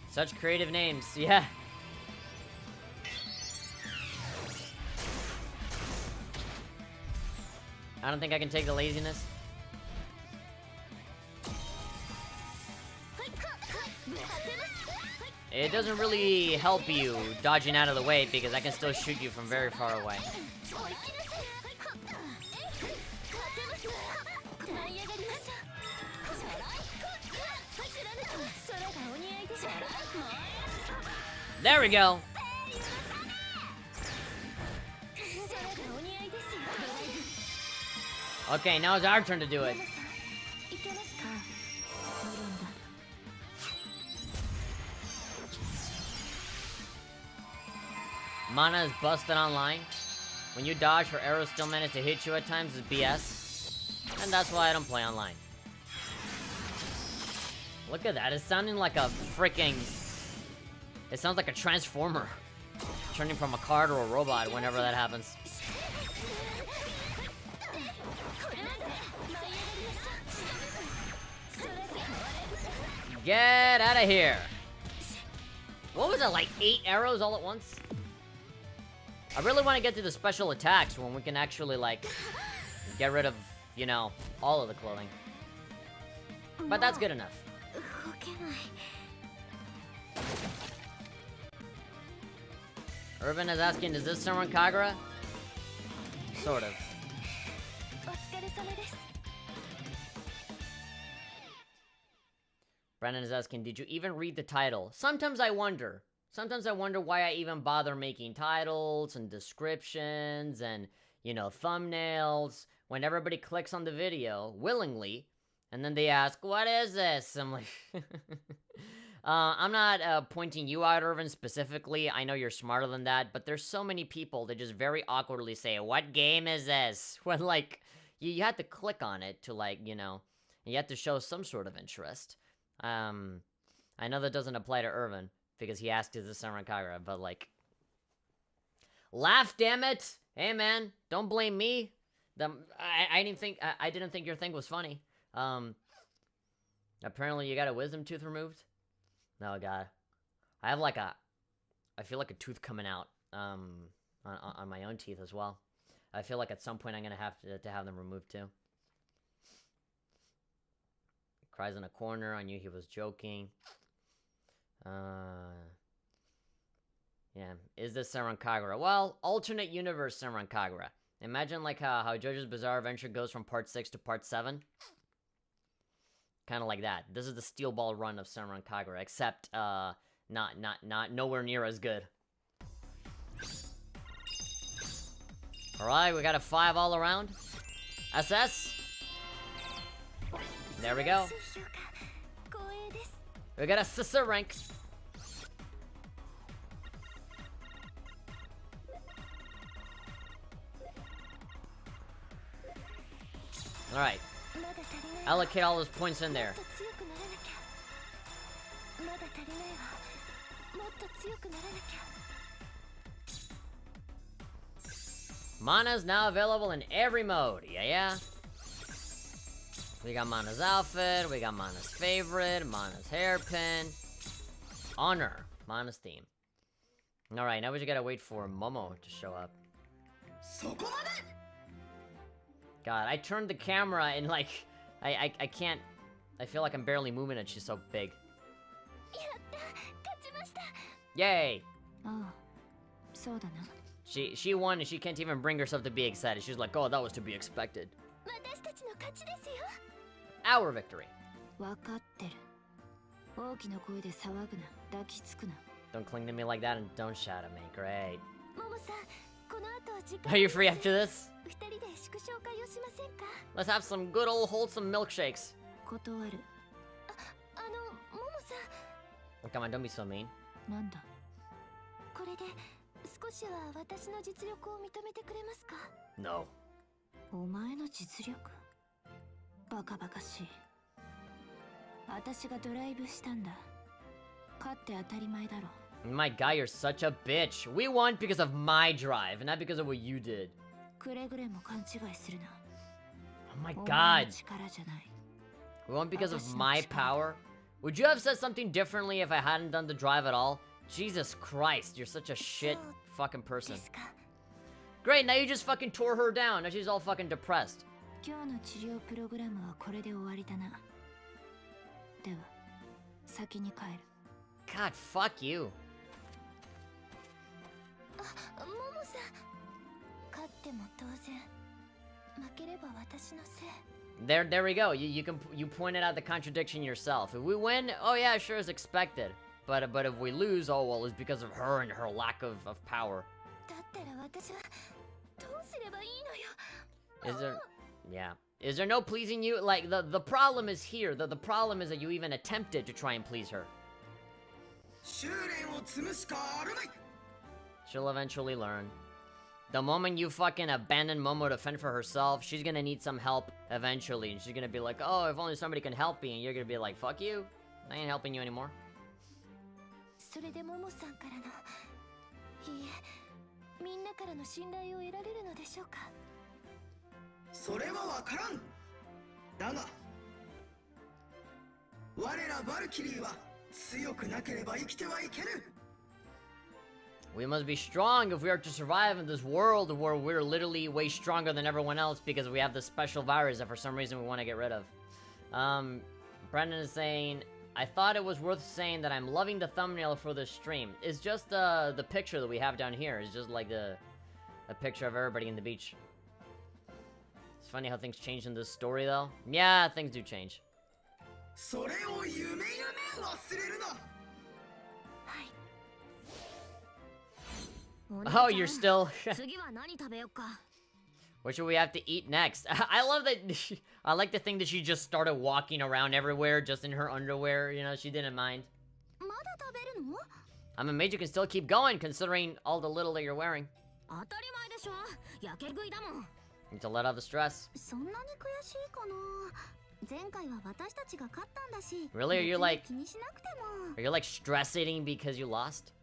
Speaker 1: Such creative names, yeah. I don't think I can take the laziness. It doesn't really help you dodging out of the way because I can still shoot you from very far away. There we go. Okay, now it's our turn to do it. Mana is busted online. When you dodge, her arrows still manage to hit you at times is BS. And that's why I don't play online. Look at that, it's sounding like a freaking... It sounds like a transformer. Turning from a car to a robot whenever that happens. Get out of here! What was it, like 8 arrows all at once? I really want to get to the special attacks when we can actually, like, get rid of, you know, all of the clothing. But that's good enough. Irvin is asking, is this someone Kagura? Sort of. Brandon is asking, did you even read the title? Sometimes I wonder. Sometimes I wonder why I even bother making titles and descriptions and, you know, thumbnails when everybody clicks on the video willingly and then they ask, what is this? I'm like, I'm not pointing you out, Irvin, specifically. I know you're smarter than that, but there's so many people that just very awkwardly say, what game is this? When, like, you have to click on it to, like, you know, you have to show some sort of interest. I know that doesn't apply to Irvin, because he asked, is this Samurai Kagura, but, like... Laugh, damn it! Hey, man, don't blame me. I didn't think your thing was funny. Apparently you got a wisdom tooth removed? Oh, God. I have, like, I feel like a tooth coming out on my own teeth as well. I feel like at some point I'm gonna have to have them removed too. Cries in a corner. I knew he was joking. Yeah. Is this Senran Kagura? Well, alternate universe Senran Kagura. Imagine like how JoJo's Bizarre Adventure goes from part 6 to part 7. Kind of like that. This is the Steel Ball run of Senran Kagura, except not nowhere near as good. All right, we got a 5 all around. SS. There we go. We got a sister rank. All right. Allocate all those points in there. Mana is now available in every mode. Yeah. We got Mana's outfit, we got Mana's favorite, Mana's hairpin. Honor, Mana's theme. Alright, now we just gotta wait for Momo to show up. God, I turned the camera and like, I can't, I feel like I'm barely moving it, she's so big. Yay! She won and she can't even bring herself to be excited. She's like, oh, that was to be expected. Our victory. Don't cling to me like that and don't shout at me. Great. Are you free after this? Let's have some good old wholesome milkshakes. Oh, come on, don't be so mean. No. My guy, you're such a bitch. We won because of my drive, not because of what you did. Oh my god. We won because of my power? Would you have said something differently if I hadn't done the drive at all? Jesus Christ, you're such a shit fucking person. Great, now you just fucking tore her down. Now she's all fucking depressed. God, fuck you. There we go. You pointed out the contradiction yourself. If we win, oh yeah, sure, as expected. But if we lose, oh well, it's because of her and her lack of power. Is there... Yeah. Is there no pleasing you? Like, the problem is here. The problem is that you even attempted to try and please her. She'll eventually learn. The moment you fucking abandon Momo to fend for herself, she's gonna need some help eventually. And she's gonna be like, oh, if only somebody can help me. And you're gonna be like, fuck you. I ain't helping you anymore. We must be strong if we are to survive in this world where we're literally way stronger than everyone else because we have this special virus that for some reason we want to get rid of. Brendan is saying, I thought it was worth saying that I'm loving the thumbnail for this stream. It's just the picture that we have down here. It's just like a picture of everybody in the beach. It's funny how things change in this story though. Yeah, things do change. Oh, you're still... What should we have to eat next? I love that... I like to think that she just started walking around everywhere just in her underwear. You know, she didn't mind. I'm amazed you can still keep going considering all the little that you're wearing. Need to let out the stress. Really? Are you like stress eating because you lost?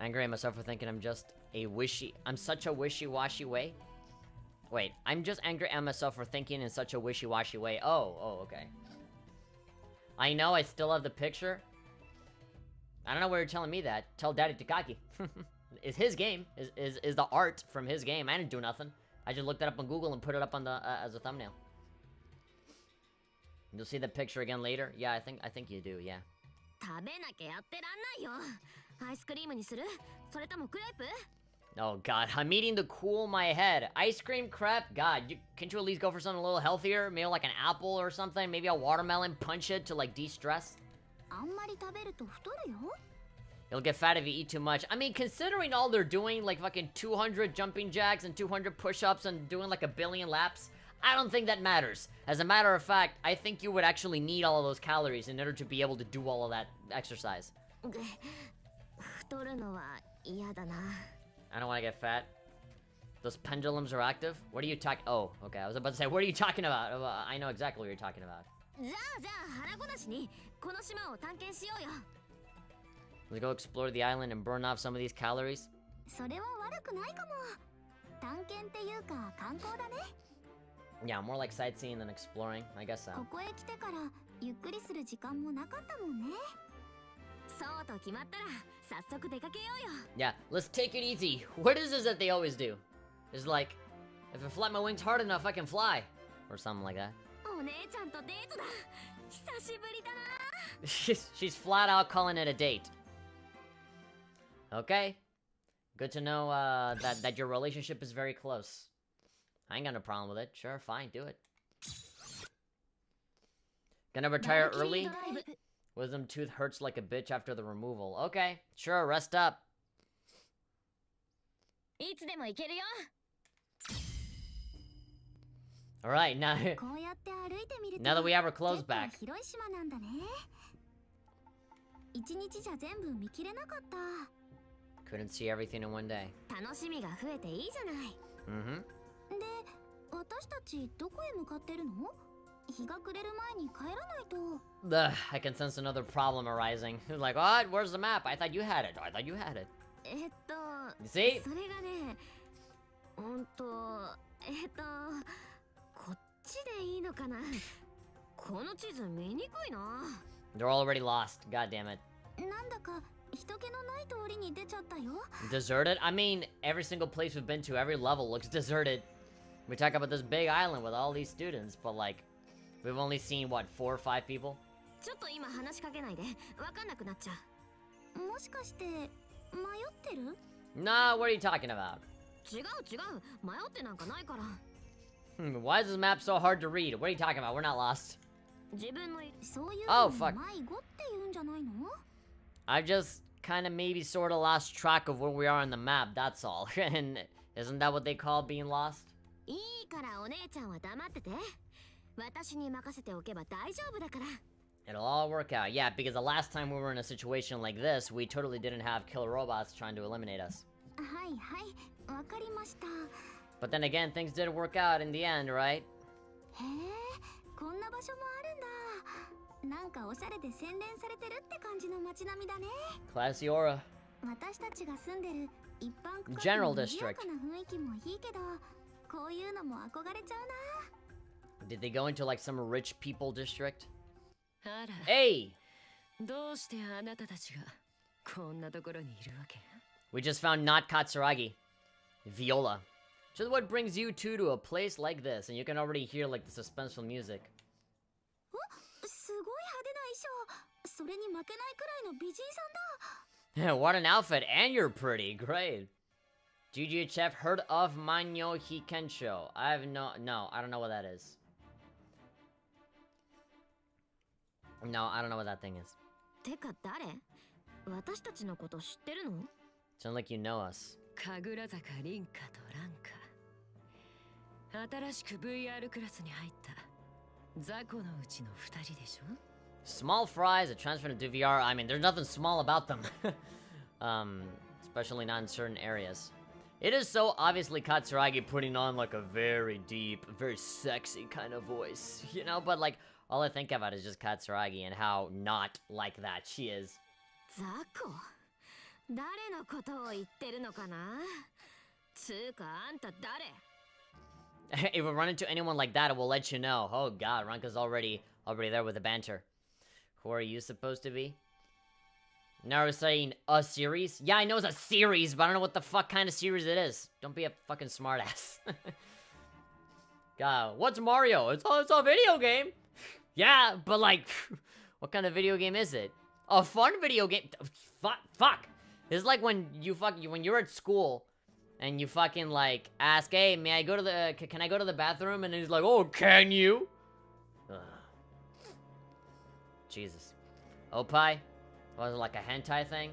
Speaker 1: Angry at myself for thinking I'm such a wishy-washy way. Wait, I'm just angry at myself for thinking in such a wishy-washy way. Oh, okay. I know I still have the picture. I don't know why you're telling me that. Tell Daddy Takaki. It's his game. Is the art from his game. I didn't do nothing. I just looked it up on Google and put it up on the as a thumbnail. You'll see the picture again later. Yeah, I think you do. Yeah.
Speaker 3: 食べなきゃやってらんないよ。アイスクリームにする？それともクレープ？
Speaker 1: Oh god, I'm eating to cool my head. Ice cream crap? God, can't you at least go for something a little healthier? Maybe like an apple or something? Maybe a watermelon? Punch it to like de-stress?
Speaker 3: あんまり食べると太るよ。
Speaker 1: You'll get fat if you eat too much. I mean, considering all they're doing, like fucking 200 jumping jacks and 200 push-ups and doing like 1 billion laps, I don't think that matters. As a matter of fact, I think you would actually need all of those calories in order to be able to do all of that exercise.
Speaker 3: 太るのは嫌だな。
Speaker 1: I don't want to get fat. Those pendulums are active? What are you talking? Oh, okay. I was about to say, what are you talking about? I know exactly what you're talking about.
Speaker 3: じゃあ腹ごなしにこの島を探検しようよ。
Speaker 1: Let's go explore the island and burn off some of these calories.
Speaker 3: それは悪くないかも。探検っていうか観光だね。
Speaker 1: Yeah, more like sightseeing than exploring. I guess so.
Speaker 3: ここへ来てからゆっくりする時間もなかったもんね。そうと決まったら早速出かけようよ。
Speaker 1: Yeah, let's take it easy. What is this that they always do? It's like, if I flap my wings hard enough, I can fly. Or something like that.
Speaker 3: お姉ちゃんとデートだ。久しぶりだな。
Speaker 1: She's flat out calling it a date. Okay. Good to know that your relationship is very close. I ain't got no problem with it. Sure, fine, do it. Gonna retire early? Wisdom tooth hurts like a bitch after the removal. Okay, sure, rest up.
Speaker 3: いつでも行けるよ。
Speaker 1: Alright, now,
Speaker 3: こうやって歩いてみると
Speaker 1: now that we have our clothes
Speaker 3: 結構
Speaker 1: back.
Speaker 3: 広い島なんだね。一日じゃ全部見切れなかった。
Speaker 1: Couldn't see everything in one day.
Speaker 3: 楽しみが増えていいじゃない。
Speaker 1: Mm-hmm.
Speaker 3: で、私たちどこへ向かってるの？日が暮れる前に帰らないと。
Speaker 1: Ugh, I can sense another problem arising. Like, what? Where's the map? I thought you had it. I thought you had it. You see?
Speaker 3: それがね、こっちでいいのかな。この地図見にくいな。
Speaker 1: They're already lost. God damn it.
Speaker 3: なんだか人気のない通りに出ちゃったよ。
Speaker 1: Deserted? I mean, every single place we've been to, every level looks deserted. We talk about this big island with all these students, but like, we've only seen, what, 4 or 5 people?
Speaker 3: ちょっと今話しかけないで。わかんなくなっちゃう。もしかして迷ってる？
Speaker 1: Nah, what are you talking about?
Speaker 3: 違う。迷ってなんかないから。
Speaker 1: Why is this map so hard to read? What are you talking about? We're not lost.
Speaker 3: 自分のそういう
Speaker 1: Oh,
Speaker 3: の
Speaker 1: fuck.
Speaker 3: 迷子って言うんじゃないの？
Speaker 1: I've just kind of maybe sort of lost track of where we are on the map, that's all. And isn't that what they call being lost?
Speaker 3: いいからお姉ちゃんは黙ってて。私に任せておけば大丈夫だから。
Speaker 1: It'll all work out. Yeah, because the last time we were in a situation like this, we totally didn't have killer robots trying to eliminate us.
Speaker 3: はいはい、わかりました。
Speaker 1: But then again, things did work out in the end, right?
Speaker 3: へえ、こんな場所もあるんだ。なんかおしゃれで洗練されてるって感じの街並みだね。
Speaker 1: Classy aura.
Speaker 3: 私たちが住んでる一般区画
Speaker 1: General
Speaker 3: の賑や
Speaker 1: district.
Speaker 3: かな雰囲気もいいけど、こういうのも憧れちゃうな。
Speaker 1: Did they go into like some rich people district?
Speaker 5: あら、
Speaker 1: Hey!
Speaker 5: どうしてあなたたちがこんなところにいるわけ？
Speaker 1: We just found not Katsuragi. Viola. Just what brings you two to a place like this, and you can already hear like the suspenseful music.
Speaker 3: すごい派手な衣装。それに負けないくらいの美人さんだ。
Speaker 1: What an outfit, and you're pretty. Great. GGHF heard of Manyo Hikensho. I have no, I don't know what that is. No, I don't know what that thing is.
Speaker 3: てか誰？私たちのこと知ってるの？
Speaker 1: Sound like you know us.
Speaker 5: 神楽坂凛花と蘭花。新しく VR クラスに入った雑魚のうちの2人でしょ？
Speaker 1: Small fries, a transfer to VR. I mean, there's nothing small about them. Especially not in certain areas. It is so obviously Katsuragi putting on like a very deep, very sexy kind of voice, you know? But like, all I think about is just Katsuragi and how not like that she is.
Speaker 3: 雑魚？誰のことを言ってるのかな？つうかあんた誰？
Speaker 1: If we run into anyone like that, we'll let you know. Oh god, Ranka's already there with the banter. Who are you supposed to be? Now we're saying a series? Yeah, I know it's a series, but I don't know what the fuck kind of series it is. Don't be a fucking smartass. God, what's Mario? It's a video game. Yeah, but like, what kind of video game is it? A fun video game? Fuck. It's like when you're at school and you fucking like ask, hey, can I go to the bathroom? And he's like, oh, can you? Ugh. Jesus. Opie? Was it like a hentai thing?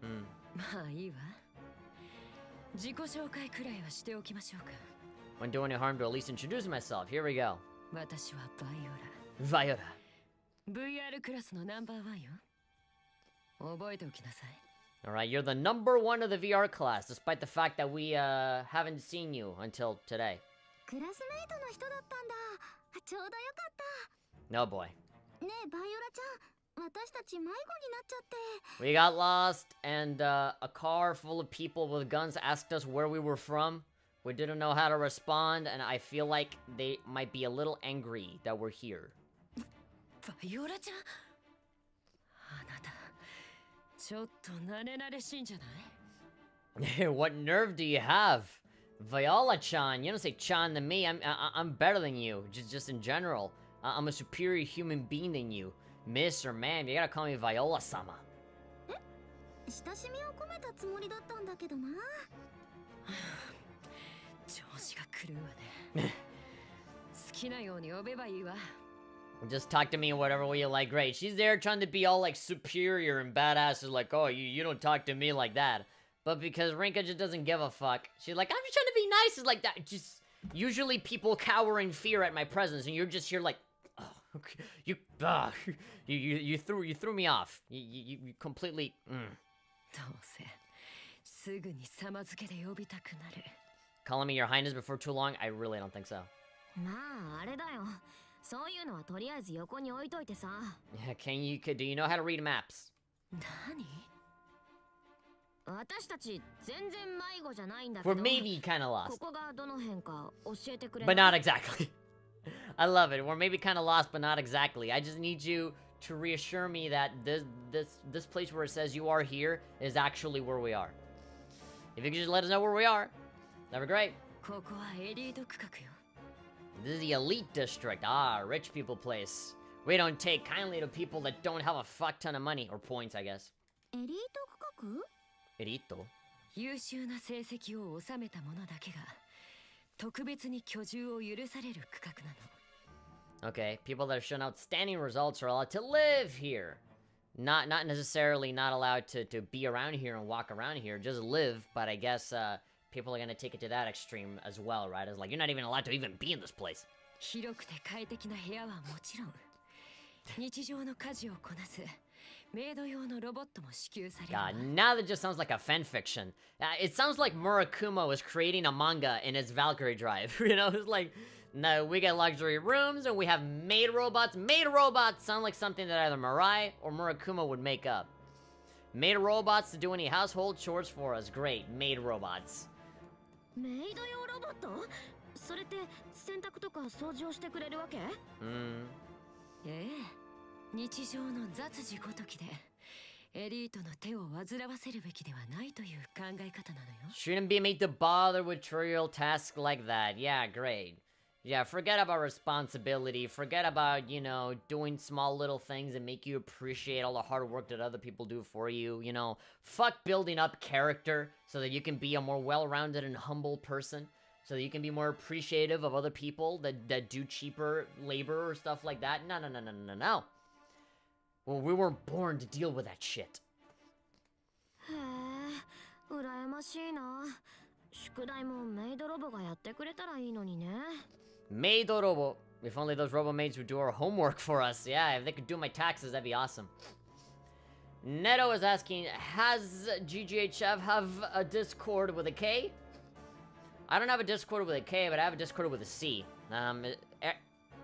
Speaker 1: Hmm.
Speaker 5: まあいいわ。自己紹介くらいはしておきましょうか。
Speaker 1: Wouldn't do any harm to at least introduce myself. Here we go.
Speaker 5: 私はバイオラ。
Speaker 1: Viola.
Speaker 5: VR クラスのナンバー1よ。覚えておきなさい。
Speaker 1: Alright, you're the number one of the VR class, despite the fact that we haven't seen you until today.
Speaker 3: クラスメイトの人だったんだ。ちょうどよかった。
Speaker 1: No boy.
Speaker 3: ねえバイオラちゃん、私たち迷子になっちゃって。
Speaker 1: We got lost, and a car full of people with guns asked us where we were from. We didn't know how to respond, and I feel like they might be a little angry that we're here.
Speaker 5: バイオラちゃん、あなたちょっと慣れ慣れしいんじゃない？
Speaker 1: What nerve do you have? Viola-chan, you don't say chan to me. I'm better than you, just in general. I'm a superior human being than you. Miss or ma'am, you gotta call me Viola-sama.
Speaker 3: 親しみを込めたつもりだったんだけどな。
Speaker 5: 調子が狂うわね。好きなように呼べばいいわ。
Speaker 1: Just talk to me whatever way you like. Great. She's there trying to be all like superior and badass. Is like, oh, you don't talk to me like that. But because Rinka just doesn't give a fuck, she's like, I'm just trying to be nice. It's like that. Just usually people cower in fear at my presence, and you're just here like, oh, okay. You threw me off. You completely.
Speaker 5: どうせすぐに様付けで呼びたくなる。
Speaker 1: Calling me your highness before too long? I really don't think so.
Speaker 3: まああれだよ。そういうのはとりあえず横に置いといてさ。
Speaker 1: Yeah, do you know how to read maps?
Speaker 5: 何？
Speaker 3: 私たち全然迷子じゃないんだけど。
Speaker 1: We're maybe kind of lost.
Speaker 3: ここがどの辺か教えてくれ。
Speaker 1: But not exactly. I love it. We're maybe kind of lost, but not exactly. I just need you to reassure me that this place where it says you are here is actually where we are. If you could just let us know where we are, that'd be great.
Speaker 5: ここはエリート区画よ。
Speaker 1: This is the elite district. Ah, rich people place. We don't take kindly to people that don't have a fuck ton of money or points, I guess.
Speaker 3: エリート区画？
Speaker 1: Elito.
Speaker 5: 優秀な成績を収めた者だけが特別に居住を許される区画なの。
Speaker 1: Okay, people that have shown outstanding results are allowed to live here. Not necessarily not allowed to be around here and walk around here, just live, but I guess people are gonna take it to that extreme as well, right? It's like, you're not even allowed to even be in this place.
Speaker 5: 広くて快適な部屋はもちろん、日常の家事をこなすメイド用のロボットも支給されるわ。
Speaker 1: God, now that just sounds like a fan fiction. It sounds like Murakumo is creating a manga in its Valkyrie drive. You know, it's like, no, we get luxury rooms and we have maid robots. Maid robots sound like something that either Mirai or Murakumo would make up. Maid robots to do any household chores for us. Great, maid robots.
Speaker 3: メイド用ロボット？それって洗濯とか掃除をしてくれるわけ？
Speaker 5: ええ、日常の雑事ごときでエリートの手を煩わせるべきではないという考え方なのよ。
Speaker 1: Shouldn't be made to bother with trivial tasks like that. Yeah, great. Yeah, forget about responsibility. Forget about, you know, doing small little things that make you appreciate all the hard work that other people do for you. You know, fuck building up character so that you can be a more well-rounded and humble person. So that you can be more appreciative of other people that do cheaper labor or stuff like that. No. Well, we weren't born to deal with that shit.
Speaker 3: へえ、羨ましいな。宿題もメイドロボがやってくれたらいいのにね。
Speaker 1: Maid robo. If only those robo maids would do our homework for us. Yeah, if they could do my taxes, that'd be awesome. Neto is asking, has GGHF have a Discord with a K? I don't have a Discord with a K, but I have a Discord with a C.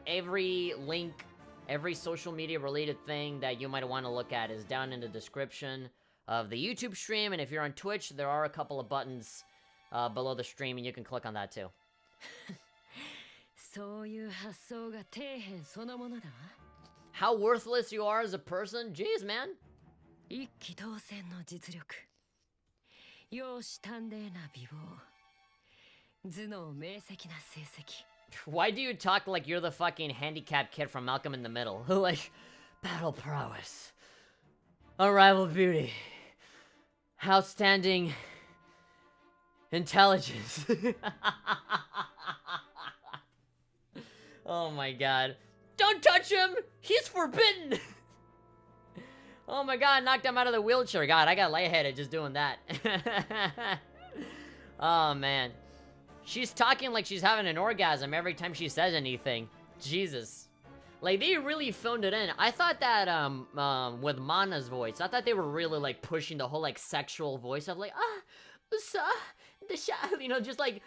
Speaker 1: Every link, every social media related thing that you might want to look at is down in the description of the YouTube stream. And if you're on Twitch, there are a couple of buttons below the stream, and you can click on that too.
Speaker 5: そういう発想が底辺そのものだわ。
Speaker 1: How worthless you are as a person? Jeez, man.
Speaker 5: 一騎当選の実力、容姿端麗な美貌、頭脳明晰な成績。
Speaker 1: Why do you talk like you're the fucking handicapped kid from Malcolm in the Middle? Like, battle prowess, unrivaled beauty, outstanding intelligence. Oh my god. Don't touch him! He's forbidden! Oh my god, knocked him out of the wheelchair. God, I got lightheaded just doing that. Oh man. She's talking like she's having an orgasm every time she says anything. Jesus. Like, they really phoned it in. I thought that, with Mana's voice, I thought they were really, like, pushing the whole, like, sexual voice of, like, you know, just, like,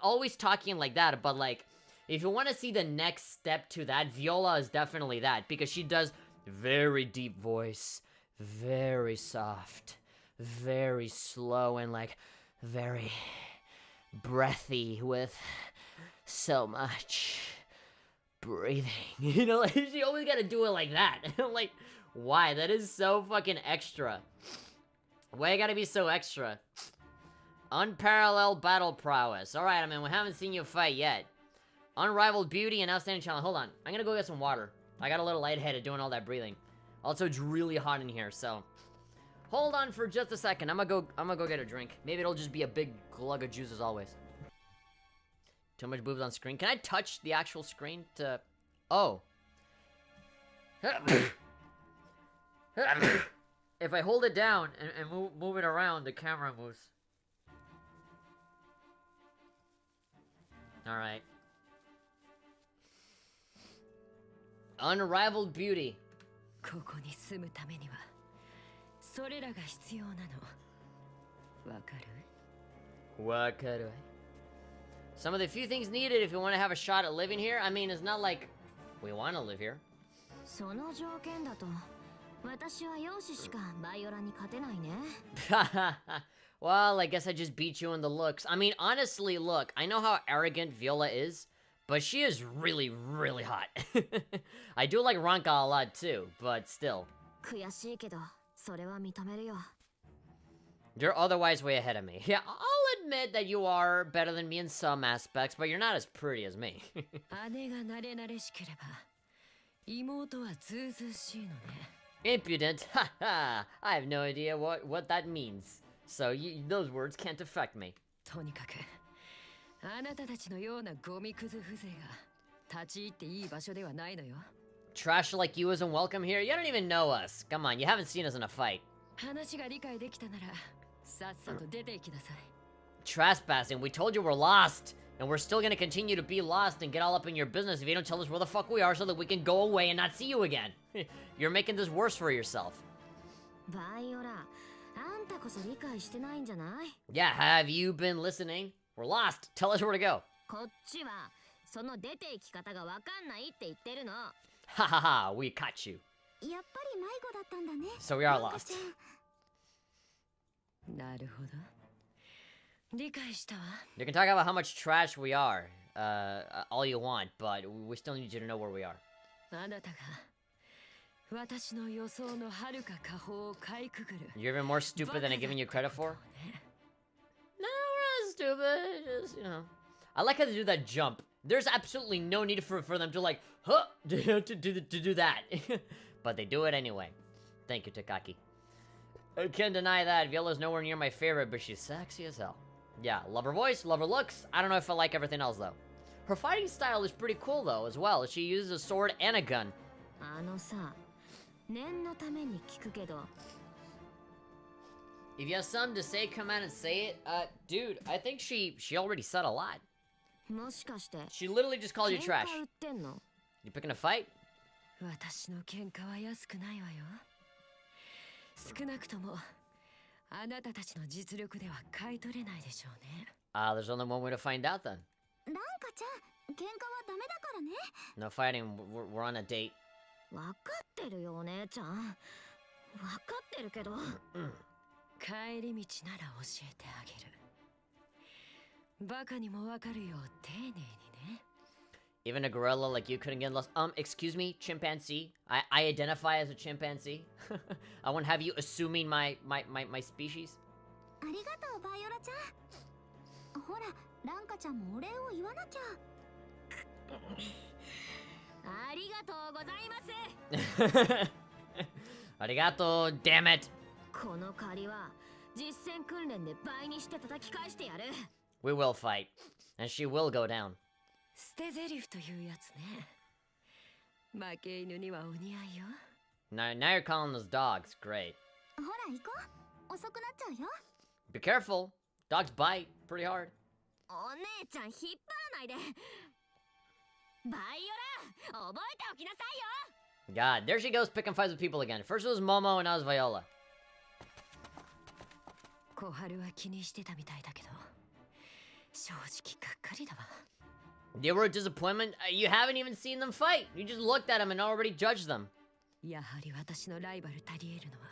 Speaker 1: always talking like that, but, like, if you want to see the next step to that, Viola is definitely that, because she does very deep voice, very soft, very slow, and, like, very breathy with so much breathing. You know, like, she always gotta do it like that. Like, why? That is so fucking extra. Why you gotta be so extra? Unparalleled battle prowess. Alright, I mean, we haven't seen you fight yet. Unrivaled beauty and outstanding challenge. Hold on. I'm gonna go get some water. I got a little lightheaded doing all that breathing. Also, it's really hot in here, so hold on for just a second. I'm gonna go get a drink. Maybe it'll just be a big glug of juice as always. Too much boobs on screen. Can I touch the actual screen to... Oh. If I hold it down and move it around, the camera moves. Alright. Unrivaled beauty.
Speaker 5: ここに住むためにはそれらが必要なの。わかる？
Speaker 1: Wakaru. Some of the few things needed if you want to have a shot at living here. I mean, it's not like we want to live here.
Speaker 3: その条件だと私は容姿しかバイオラに勝てないね。
Speaker 1: Well, I guess I just beat you in the looks. I mean, honestly, look, I know how arrogant Viola is, but she is really, really hot. I do like Ranka a lot too, but still.
Speaker 3: 悔しいけどそれは認めるよ。
Speaker 1: You're otherwise way ahead of me. Yeah, I'll admit that you are better than me in some aspects, but you're not as pretty as me.
Speaker 5: 姉が慣れ慣れしければ妹はずうずうしいのね。
Speaker 1: Impudent. Haha. I have no idea what that means. So those words can't affect me.
Speaker 5: とにかくあなたたちのようなゴミクズ風情が立ち入っていい場所ではないのよ。
Speaker 1: Trash like you isn't welcome here? You don't even know us. Come on, you haven't seen us in a fight.
Speaker 5: 話が理解できたならさっさと出て行きなさい。
Speaker 1: Trespassing. We told you we're lost. And we're still gonna continue to be lost and get all up in your business if you don't tell us where the fuck we are so that we can go away and not see you again. You're making this worse for yourself.
Speaker 3: バイオラ、あんたこそ理解してないんじゃない？
Speaker 1: Yeah, have you been listening? We're lost. Tell us where to go.
Speaker 3: こっちはその出て行き方がわかんないって言ってるの。
Speaker 1: Ha ha ha, we caught you.
Speaker 3: やっぱり迷子だったんだね。
Speaker 1: So we are lost.
Speaker 5: なるほど。理解したわ。
Speaker 1: You can talk about how much trash we are, all you want, but we still need you to know where we are.
Speaker 5: あなたが私の予想の遥か下方をかいくぐる。
Speaker 1: You're even more stupid than I'm giving you credit for? No, we're not stupid. Just, you know. I like how they do that jump. There's absolutely no need for them to like, huh, to do that. But they do it anyway. Thank you, Takaki. I can't deny that. Viola's nowhere near my favorite, but she's sexy as hell. Yeah, love her voice, love her looks. I don't know if I like everything else, though. Her fighting style is pretty cool, though, as well. She uses a sword and a gun.
Speaker 3: あのさ、念のために聞くけど。
Speaker 1: If you have something to say, come out and say it. Dude, I think she already said a lot.
Speaker 3: もしかして
Speaker 1: She literally just called you
Speaker 3: 喧嘩
Speaker 1: trash.
Speaker 3: 売ってんの？
Speaker 1: You picking a fight?
Speaker 5: 私の喧嘩は安くないわよ。少なくともあなたたちの実力では買い取れないでしょうね。
Speaker 1: There's only one way to find out then.
Speaker 3: なんかちゃん、喧嘩はダメだからね。
Speaker 1: No fighting, we're on a date.
Speaker 3: わかってるよお姉ちゃん。わかってるけど。
Speaker 5: 帰り道なら教えてあげる。バカにもわかるよう丁寧にね。
Speaker 1: Even a gorilla like you couldn't get lost. Excuse me, chimpanzee. I identify as a chimpanzee. I won't have you assuming my species.
Speaker 3: ありがとうバイオラちゃん。ほらランカちゃんもお礼を言わなきゃ。ありがとうございます。
Speaker 1: Arigato, damn it.
Speaker 3: この借りは実戦訓練で倍にして叩き返してやる。
Speaker 1: We will fight, and she will go down.
Speaker 5: 捨て台詞というやつね。負け犬にはお似合いよ。
Speaker 1: Now you're calling those dogs. Great.
Speaker 3: ほら行こう。遅くなっちゃうよ。
Speaker 1: Be careful. Dogs bite pretty hard.
Speaker 3: お姉ちゃん引っ張らないで。バイオラ、覚えておきなさいよ。
Speaker 1: God, there she goes picking fights with people again. First it was Momo, and now it's Viola.
Speaker 5: 小春は気にしてたみたいだけど、正直がっかりだわ。
Speaker 1: They were a disappointment. You haven't even seen them fight. You just looked at them and already judged them.
Speaker 5: やはり私のライバル足りえるのは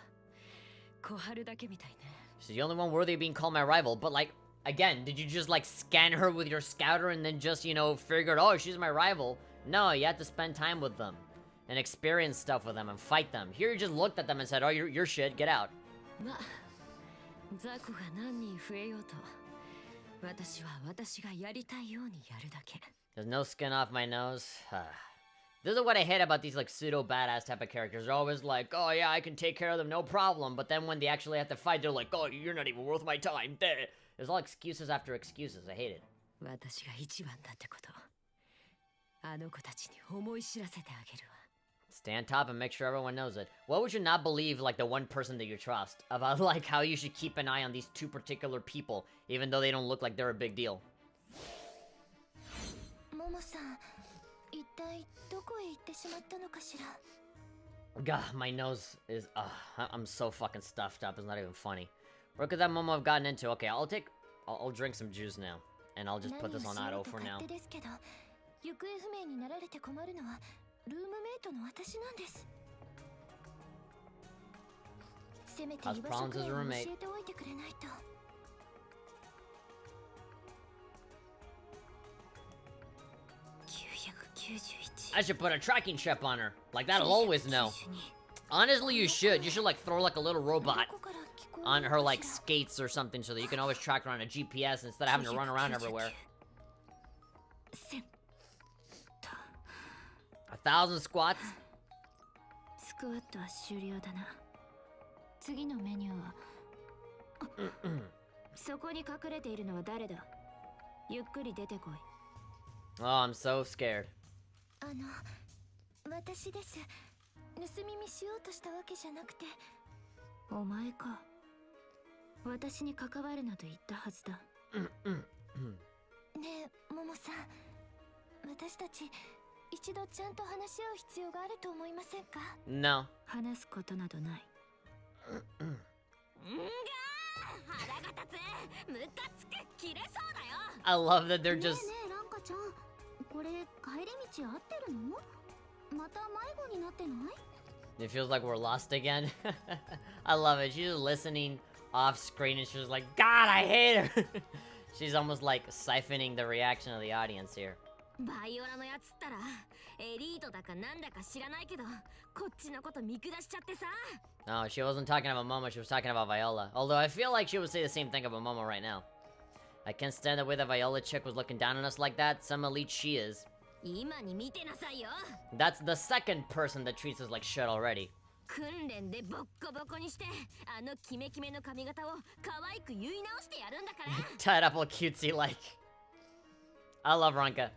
Speaker 5: 小春だけみたいね。
Speaker 1: She's the only one worthy of being called my rival. But like, again, did you just like scan her with your scouter and then just, you know, figured, oh, she's my rival? No, you had to spend time with them and experience stuff with them and fight them. Here you just looked at them and said, oh, you're shit, get out.
Speaker 5: まあ、ザコが何人増えようと、私は私がやりたいようにやるだけ。
Speaker 1: There's no skin off my nose. This is what I hate about these like pseudo badass type of characters. They're always like, oh yeah, I can take care of them, no problem. But then when they actually have to fight, they're like, oh, you're not even worth my time. There's all excuses after excuses. I hate it.
Speaker 5: 私が一番だってこと、あの子たちに思い知らせてあげるわ。
Speaker 1: Stay on top and make sure everyone knows it. What would you not believe, like, the one person that you trust about, like, how you should keep an eye on these two particular people, even though they don't look like they're a big deal?
Speaker 3: モモさん、一体どこへ行ってしまったのかしら。
Speaker 1: God, my nose is, I'm so fucking stuffed up. It's not even funny. Where could that Momo have gotten into? Okay, I'll drink some juice now, and I'll just put this on auto for now.
Speaker 3: ですけど、行方不明になられて困るのはルームメイトの私なんです。せめて居場所くらい教えておいてくれないと。
Speaker 1: I should put a tracking chip on her. Like, that'll always know. Honestly, you should. You should, like, throw, like, a little robot on her, like, skates or something so that you can always track her on a GPS instead of having to run around everywhere. 1,000 squats?
Speaker 3: スクワットは終了だな。次のメニューはそこに隠れているのは誰だ。ゆっくり出てこい。
Speaker 1: Oh, I'm so scared.
Speaker 3: 私です。盗み見しようとしたわけじゃなくて。お前か。私に関わるなと言ったはずだ。ねえ、モモさん。私たち一度ちゃんと話し合う必要があると思いませんか？
Speaker 1: No.
Speaker 3: 話すことなどない。腹が立つ。ムカつく。切れそうだよ。
Speaker 1: I love that they're just...
Speaker 3: ねえランカちゃん、これ帰り道合ってるの？また迷子になってない？
Speaker 1: It feels like we're lost again. I love it. She's just listening off screen and she's just like, God, I hate her. She's almost like siphoning the reaction of the audience here.
Speaker 3: バイオラのやつったらエリートだかなんだか知らないけど、こっちのこと見下しちゃってさ。
Speaker 1: No, she wasn't talking about Momo, she was talking about Viola. Although I feel like she would say the same thing about Momo right now. I can't stand the way that Viola chick was looking down on us like that. Some elite she is.
Speaker 3: 今に見てなさいよ。
Speaker 1: That's the second person that treats us like shit already.
Speaker 3: 訓練でボッコボコにして、あのキメキメの髪型を可愛く結い直してやるんだから。
Speaker 1: Tied up all cutesy like. I love Ranka.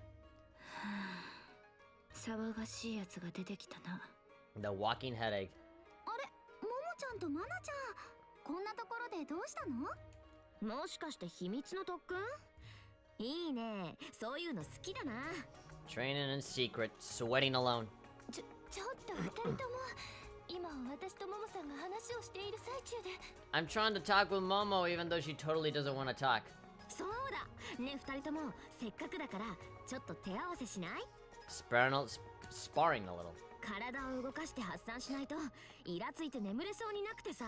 Speaker 3: 騒がしいやつが出てきたな。
Speaker 1: The walking headache.
Speaker 3: あれ、モモちゃんとマナちゃん、こんなところでどうしたの？もしかして秘密の特訓？いいね、そういうの好きだな。
Speaker 1: Training in secret, sweating alone.
Speaker 3: ちょっと二人とも、今私とモモさんが話をしている最中で。
Speaker 1: I'm trying to talk with Momo even though she totally doesn't want to talk.
Speaker 3: そうだ、ね、二人ともせっかくだからちょっと手合わせしない？
Speaker 1: Sparring a little.
Speaker 3: 体を動かして発散しないとイラついて眠れそうになくてさ。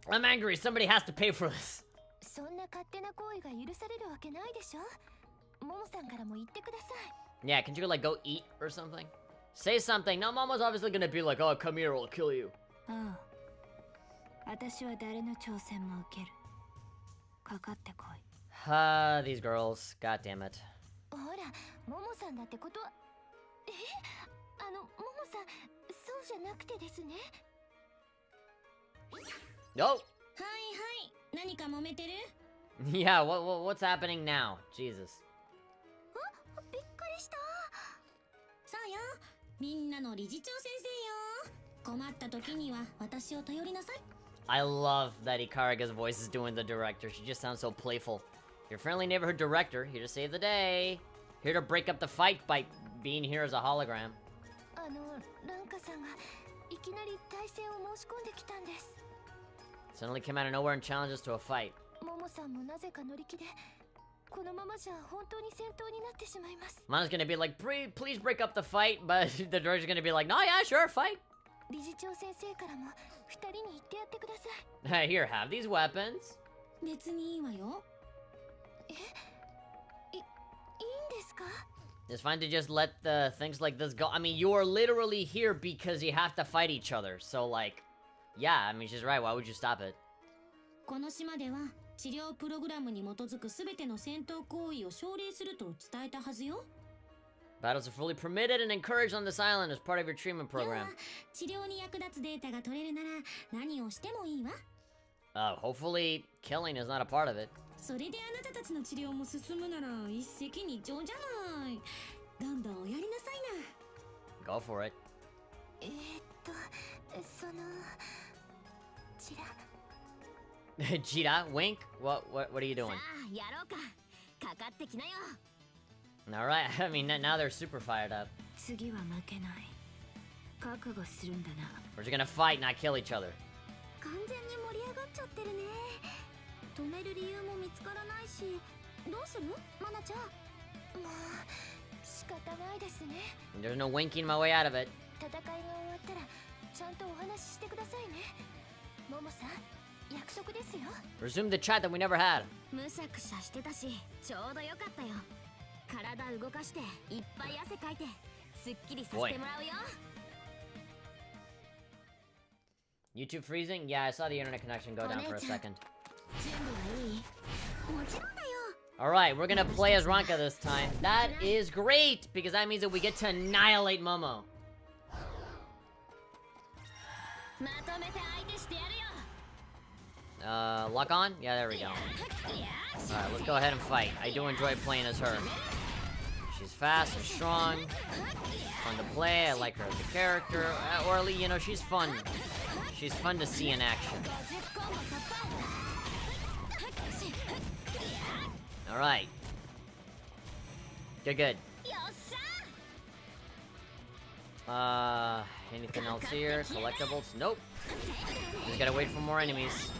Speaker 1: I'm angry, somebody has to pay for this.
Speaker 3: そんな勝手な行為が許されるわけないでしょ。モモさんからも言ってください。
Speaker 1: Yeah, can you, like, go eat or something? Say something. No, Momo's obviously gonna be like, oh, come here, I'll kill you.
Speaker 3: ああ、私は誰の挑戦も受ける。かかってこい。
Speaker 1: These girls. God damn it.
Speaker 3: ほら、モモさんだってことは。モモさん、そうじゃなくてですね。
Speaker 1: No.
Speaker 3: はいはい、何か揉めてる？
Speaker 1: Yeah, what's happening now? Jesus.
Speaker 3: あ、びっくりした。
Speaker 6: そうよ、みんなの理事長先生よ。困った時には私を頼りなさい。
Speaker 1: I love that Ikaraga's voice is doing the director. She just sounds so playful. Your friendly neighborhood director, here to save the day. Here to break up the fight by being here as a hologram.
Speaker 3: ランカさんがいきなり対戦を申し込んできたんです。
Speaker 1: Suddenly came out of nowhere and challenged us to a fight.
Speaker 3: モモさんもなぜか乗り気で、このままじゃ本当に戦闘になってしまいます。
Speaker 1: Mana's gonna be like, please break up the fight, but the director's gonna be like, no, yeah, sure, fight.
Speaker 3: 理事長先生からも二人に言ってやってください。
Speaker 1: Here, have these weapons.
Speaker 6: 別にいいわよ。
Speaker 3: いいんですか？
Speaker 1: It's fine to just let the things like this go. I mean, you are literally here because you have to fight each other. So, like, yeah, I mean, she's right. Why would you stop it?
Speaker 6: この島では治療プログラムに基づくすべての戦闘行為を奨励すると伝えたはずよ。
Speaker 1: Battles are fully permitted and encouraged on this island as part of your treatment
Speaker 6: いや
Speaker 1: program.
Speaker 6: 治療に役立つデータが取れるなら何をしてもいいわ。
Speaker 1: Hopefully, killing is not a part of it.
Speaker 6: それであなたたちの治療も進むなら一石二鳥じゃない。どんどんおやりなさいな。
Speaker 1: Go for it.
Speaker 3: そのチラ。
Speaker 1: Cheetah, wink. What are you doing?
Speaker 3: さあ、やろうか。かかってきなよ。
Speaker 1: All right. I mean, now they're super fired up.
Speaker 3: 次は負けない。覚悟するんだな。
Speaker 1: We're just gonna fight, not kill each other.
Speaker 3: 完全に盛り上がっちゃってるね。止める理由も見つからないし、どうする？マナちゃん。もう仕方ないですね。
Speaker 1: There's no winking my way out of it.
Speaker 3: 戦いが終わったらちゃんとお話ししてくださいね。モモさん、約束ですよ。
Speaker 1: Resume the chat that we never had.
Speaker 3: むしゃくしゃしてたし、ちょうどよかったよ。体動かして、いっぱい汗かいて、すっきりさせてもらうよ。
Speaker 1: YouTube freezing? Yeah, I saw the internet connection go down for a second.
Speaker 3: 準備はいい？もちろんだよ。
Speaker 1: Alright, we're gonna play as Ranka this time. That is great, because that means that we get to annihilate Momo.
Speaker 3: まとめて相手してやるよ。
Speaker 1: Lock on? Yeah, there we go. Alright, let's go ahead and fight. I do enjoy playing as her. She's fast and strong. Fun to play. I like her as a character. Or at least, you know, she's fun. She's fun to see in action. Alright. Good. Anything else here? Collectibles? Nope. Just gotta wait for more enemies.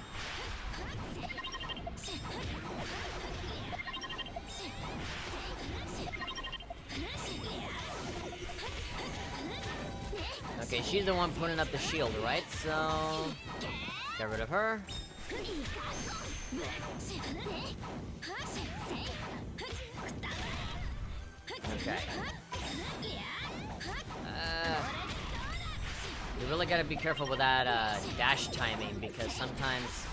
Speaker 1: Okay, she's the one putting up the shield, right? So... get rid of her. Okay. You really gotta be careful with that dash timing, because sometimes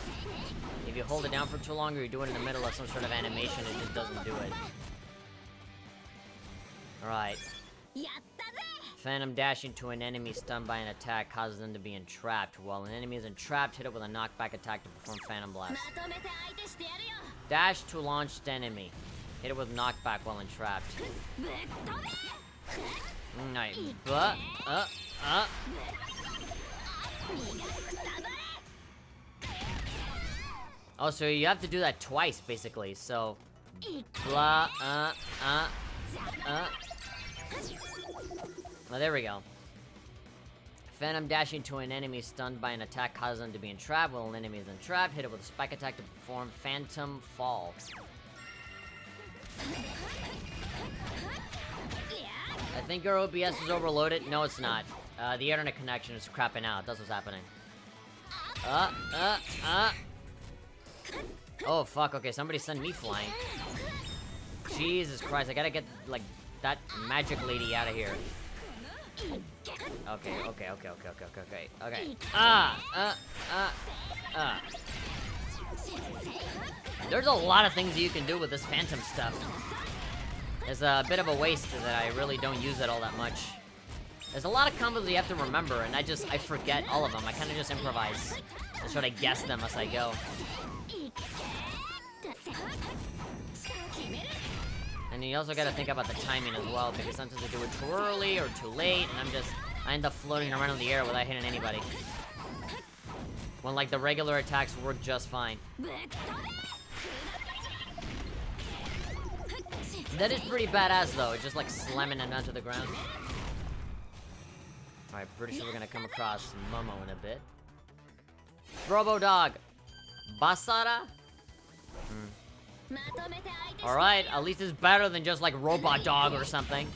Speaker 1: if you hold it down for too long or you do it in the middle of some sort of animation, it just doesn't do it. Alright. Phantom dashing to an enemy stunned by an attack causes them to be entrapped. While an enemy is entrapped, hit it with a knockback attack to perform Phantom Blast. Dash to launched enemy. Hit it with knockback while entrapped. Nice. Oh, so you have to do that twice, basically. So, blah, Oh, there we go. Phantom dashing to an enemy stunned by an attack causes them to be entrapped. While an enemy is entrapped, hit it with a spike attack to perform Phantom Fall. I think your OBS is overloaded. No, it's not. The internet connection is crapping out. That's what's happening. Oh, fuck. Okay, somebody send me flying. Jesus Christ, I gotta get, like, that magic lady out of here. Okay. There's a lot of things you can do with this phantom stuff. It's a bit of a waste that I really don't use it all that much. There's a lot of combos that you have to remember, and I forget all of them. I kind of just improvise and try to guess them as I go. And you also gotta think about the timing as well, because sometimes I do it too early or too late, and I end up floating around in the air without hitting anybody. When, like, the regular attacks work just fine. That is pretty badass, though, just, like, slamming it onto the ground. Alright, pretty sure we're gonna come across Momo in a bit. Robo Dog. Basara? Alright, at least it's better than just like Robot Dog or something.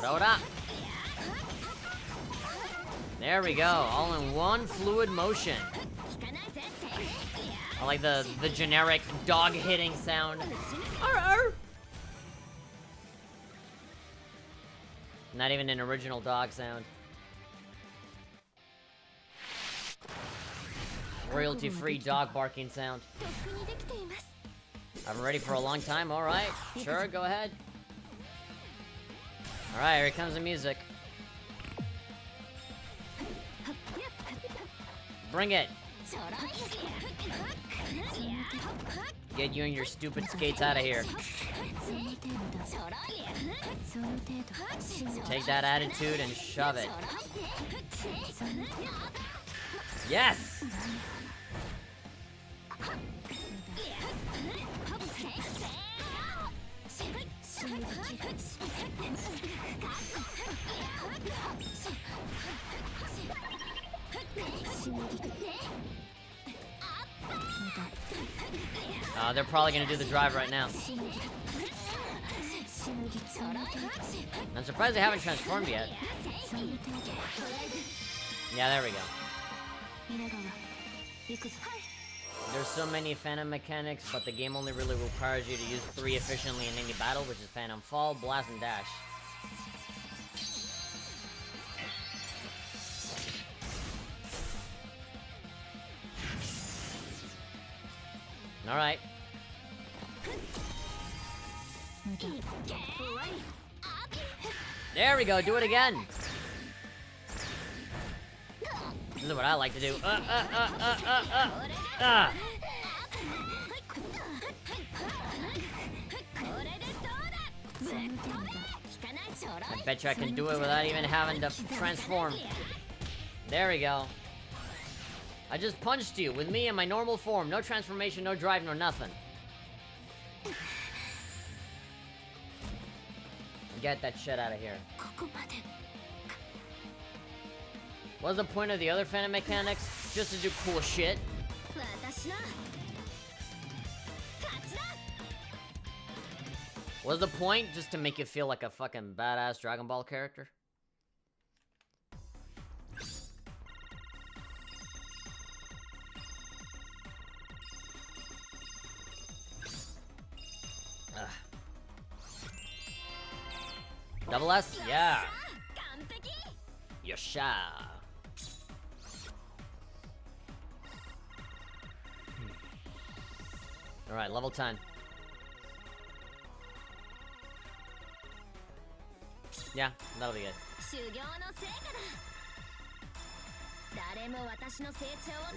Speaker 1: Ora. There we go, all in one fluid motion. I like the generic dog hitting sound. Arr, arr. Not even an original dog sound. Royalty-free dog barking sound. I've been ready for a long time, alright. Sure, go ahead. Alright, here comes the music. Bring it! Get you and your stupid skates out of here. Take that attitude and shove it. Yes! They're probably gonna do the drive right now. I'm surprised they haven't transformed yet. Yeah, there we go. There's so many Phantom mechanics, but the game only really requires you to use 3 efficiently in any battle, which is Phantom Fall, Blast, and Dash. Alright. There we go, do it again! This is what I like to do. I bet you I can do it without even having to transform. There we go. I just punched you with me in my normal form. No transformation, no drive, no nothing. Get that shit out of here. What's the point of the other Phantom mechanics? Just to do cool shit. What's the point? Just to make you feel like a fucking badass Dragon Ball character? Ugh. Double S? Yeah. Yosha. Alright, level 10. Yeah, that'll be good.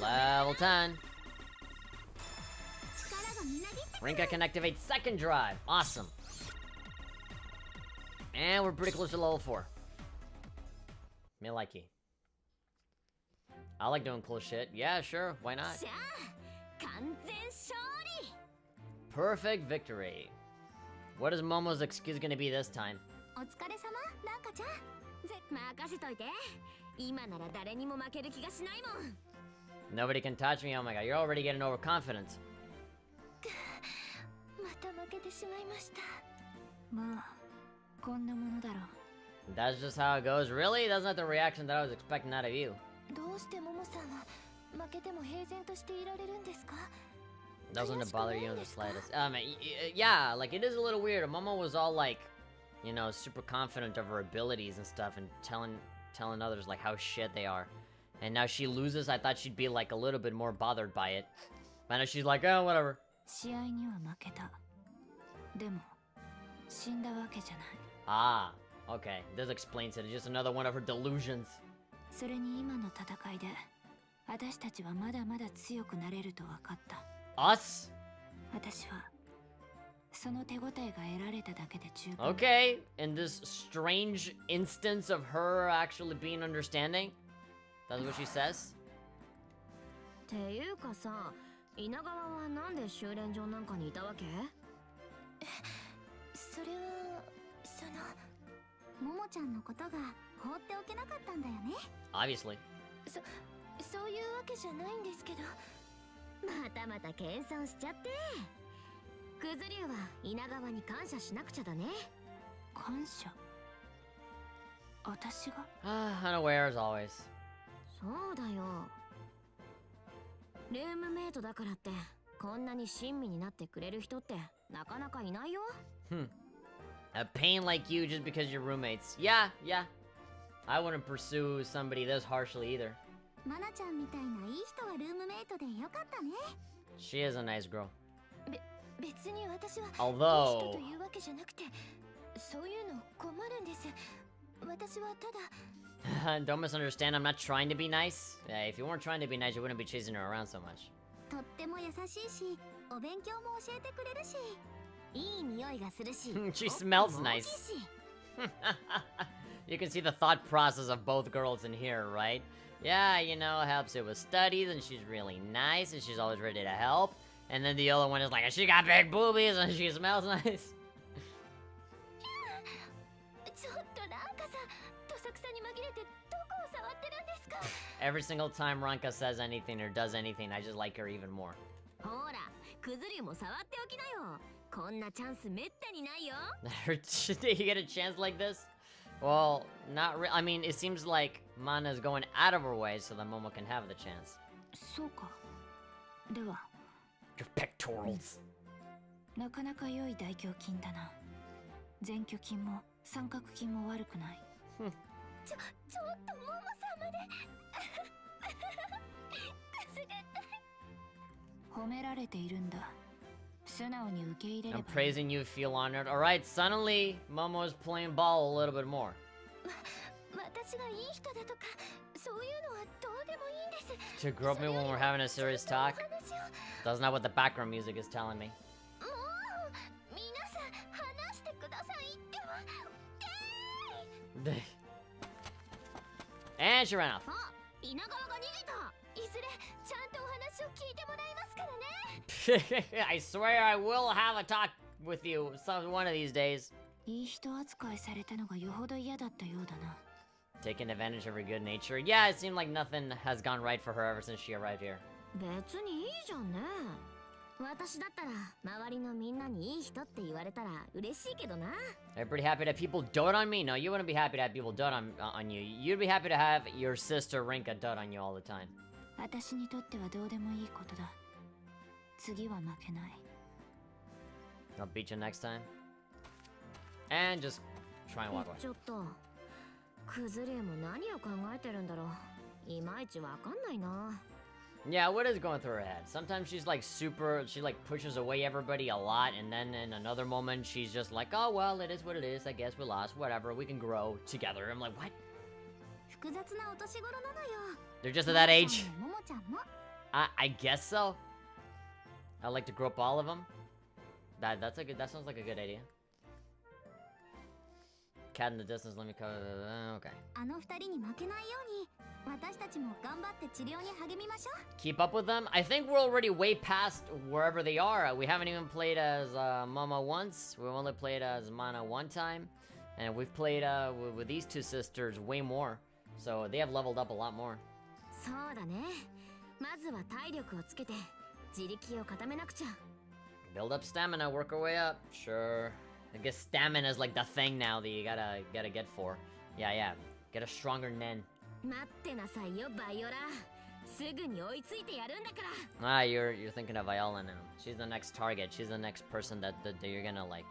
Speaker 1: Level 10. Rinka can activate second drive. Awesome. And we're pretty close to level 4. Me likey. I like doing cool shit. Yeah, sure. Why not? Perfect victory. What is Momo's excuse gonna be this time? Nobody can touch me. Oh my god, you're already getting overconfident.
Speaker 3: た負けてしまいました。まあこんなものだろう。
Speaker 1: That's just how it goes. Really? That's not the reaction that I was expecting out of you.
Speaker 3: どうしてモモさんは負けても平然としていられるんですか？
Speaker 1: Doesn't it bother you in the slightest? Yeah, like it is a little weird. Momo was all like, you know, super confident of her abilities and stuff, and telling others like how shit they are. And now she loses. I thought she'd be like a little bit more bothered by it. But now she's like, oh, whatever.
Speaker 3: 試合には負けた。でも死んだわけじゃない。
Speaker 1: Ah, okay. This explains it. It's just another one of her delusions.
Speaker 3: それに今の戦いで私たちはまだまだ強くなれると分かった。
Speaker 1: Us?
Speaker 3: 私はその手応えが得られただけで十分。
Speaker 1: Okay, in this strange instance of her actually being understanding? That's what she says?
Speaker 3: っていうかさ、稲川はなんで修練場なんかにいたわけ？それはももちゃんのことが放っておけなかったんだよね。
Speaker 1: Obviously.
Speaker 3: そういうわけじゃないんですけど、またまた謙遜しちゃって。クズリュウは稲川に感謝しなくちゃだね。感謝？私が？
Speaker 1: Unaware as always.
Speaker 3: そうだよ。ルームメイトだからってこんなに親身になってくれる人ってなかなかいないよ。
Speaker 1: A pain like you just because you're roommates. Yeah. I wouldn't pursue somebody this harshly either.
Speaker 3: マナちゃんみたいないい人がルームメイトでよかったね。
Speaker 1: She is a nice girl.
Speaker 3: 別に私は
Speaker 1: Although
Speaker 3: いい人というわけじゃなくて、そういうの困るんです。私はただ
Speaker 1: Don't misunderstand, I'm not trying to be nice. If you weren't trying to be nice, you wouldn't be chasing her around so much.
Speaker 3: とっても優しいし、お勉強も教えてくれるし、いい匂いがするし。
Speaker 1: She smells nice. You can see the thought process of both girls in here, right? Yeah, you know, helps it with studies, and she's really nice, and she's always ready to help. And then the other one is like, she got big boobies, and she smells nice.
Speaker 3: ちょっとなんかさ、どさくさに紛れてどこを触ってるんですか？
Speaker 1: Every single time Ranka says anything or does anything, I just like her even more.
Speaker 3: ほら、クズリュウも触っておきなよ。こんなチャンスめったにないよ。
Speaker 1: Did you get a chance like this? Well, not really. I mean, it seems like Mana is going out of her way so that Momo can have the chance.
Speaker 3: そうか。では。
Speaker 1: Your pectorals.
Speaker 3: なかなか良い大胸筋だな。前鋸筋も三角筋も悪くない。ちょっとモモさんまで。くすぐったい。褒められているんだ。素直に受け入れれば。
Speaker 1: I'm praising you, feel honored. Alright, suddenly Momo is playing ball a little bit more.
Speaker 3: 私がいい人だとか、そういうのはどうでもいいんです。
Speaker 1: To grope me when we're having a serious talk? That's not what the background music is telling me.
Speaker 3: もう皆さん話してくださいってば。
Speaker 1: And she ran off.
Speaker 3: あ、稲川が逃げた。いずれちゃんとお話を聞いてもらいますからね。
Speaker 1: I swear I will have a talk with you one of these days.
Speaker 3: いい人扱いされたのがよほど嫌だったようだな。
Speaker 1: Taking advantage of her good nature. Yeah, it seemed like nothing has gone right for her ever since she arrived here.
Speaker 3: 別にいいじゃんね。私だったら周りのみんなにいい人って言われたら嬉しいけどな。
Speaker 1: Are you pretty happy that people dote on me? No, you wouldn't be happy to have people dote on you. You'd be happy to have your sister Rinka dote on you all the time.
Speaker 3: 私にとってはどうでもいいことだ。次は負けない。
Speaker 1: I'll beat you next time. And just try and walk away.
Speaker 3: ちょっとクズリュウも何を考えてるんだろう。いまいちわかんないな。
Speaker 1: Yeah, what is going through her head? Sometimes she's like she like pushes away everybody a lot, and then in another moment she's just like, oh well, it is what it is, I guess we lost, whatever, we can grow together. I'm like, what?
Speaker 3: 複雑なお年頃なのよ。
Speaker 1: They're just at that age?
Speaker 3: ももちゃんも。
Speaker 1: I guess so. I like to grow up all of them. That sounds like a good idea. Cat in the distance, let me cover. Okay.
Speaker 3: あの二人に負けないように私たちも頑張って治療に励みましょう。
Speaker 1: Keep up with them? I think we're already way past wherever they are. We haven't even played as Mama once. We've only played as Mana one time. And we've played with these two sisters way more. So they have leveled up a lot more.
Speaker 3: そうだね。まずは体力をつけて自力を固めなくちゃ。
Speaker 1: Build up stamina, work our way up. Sure. I guess stamina is like the thing now that you gotta get for. Yeah. Get a stronger Nen.
Speaker 3: 待ってなさいよバイオラ。すぐに追いついてやるんだから。
Speaker 1: Ah, you're thinking of Viola now. She's the next target. She's the next person that you're gonna like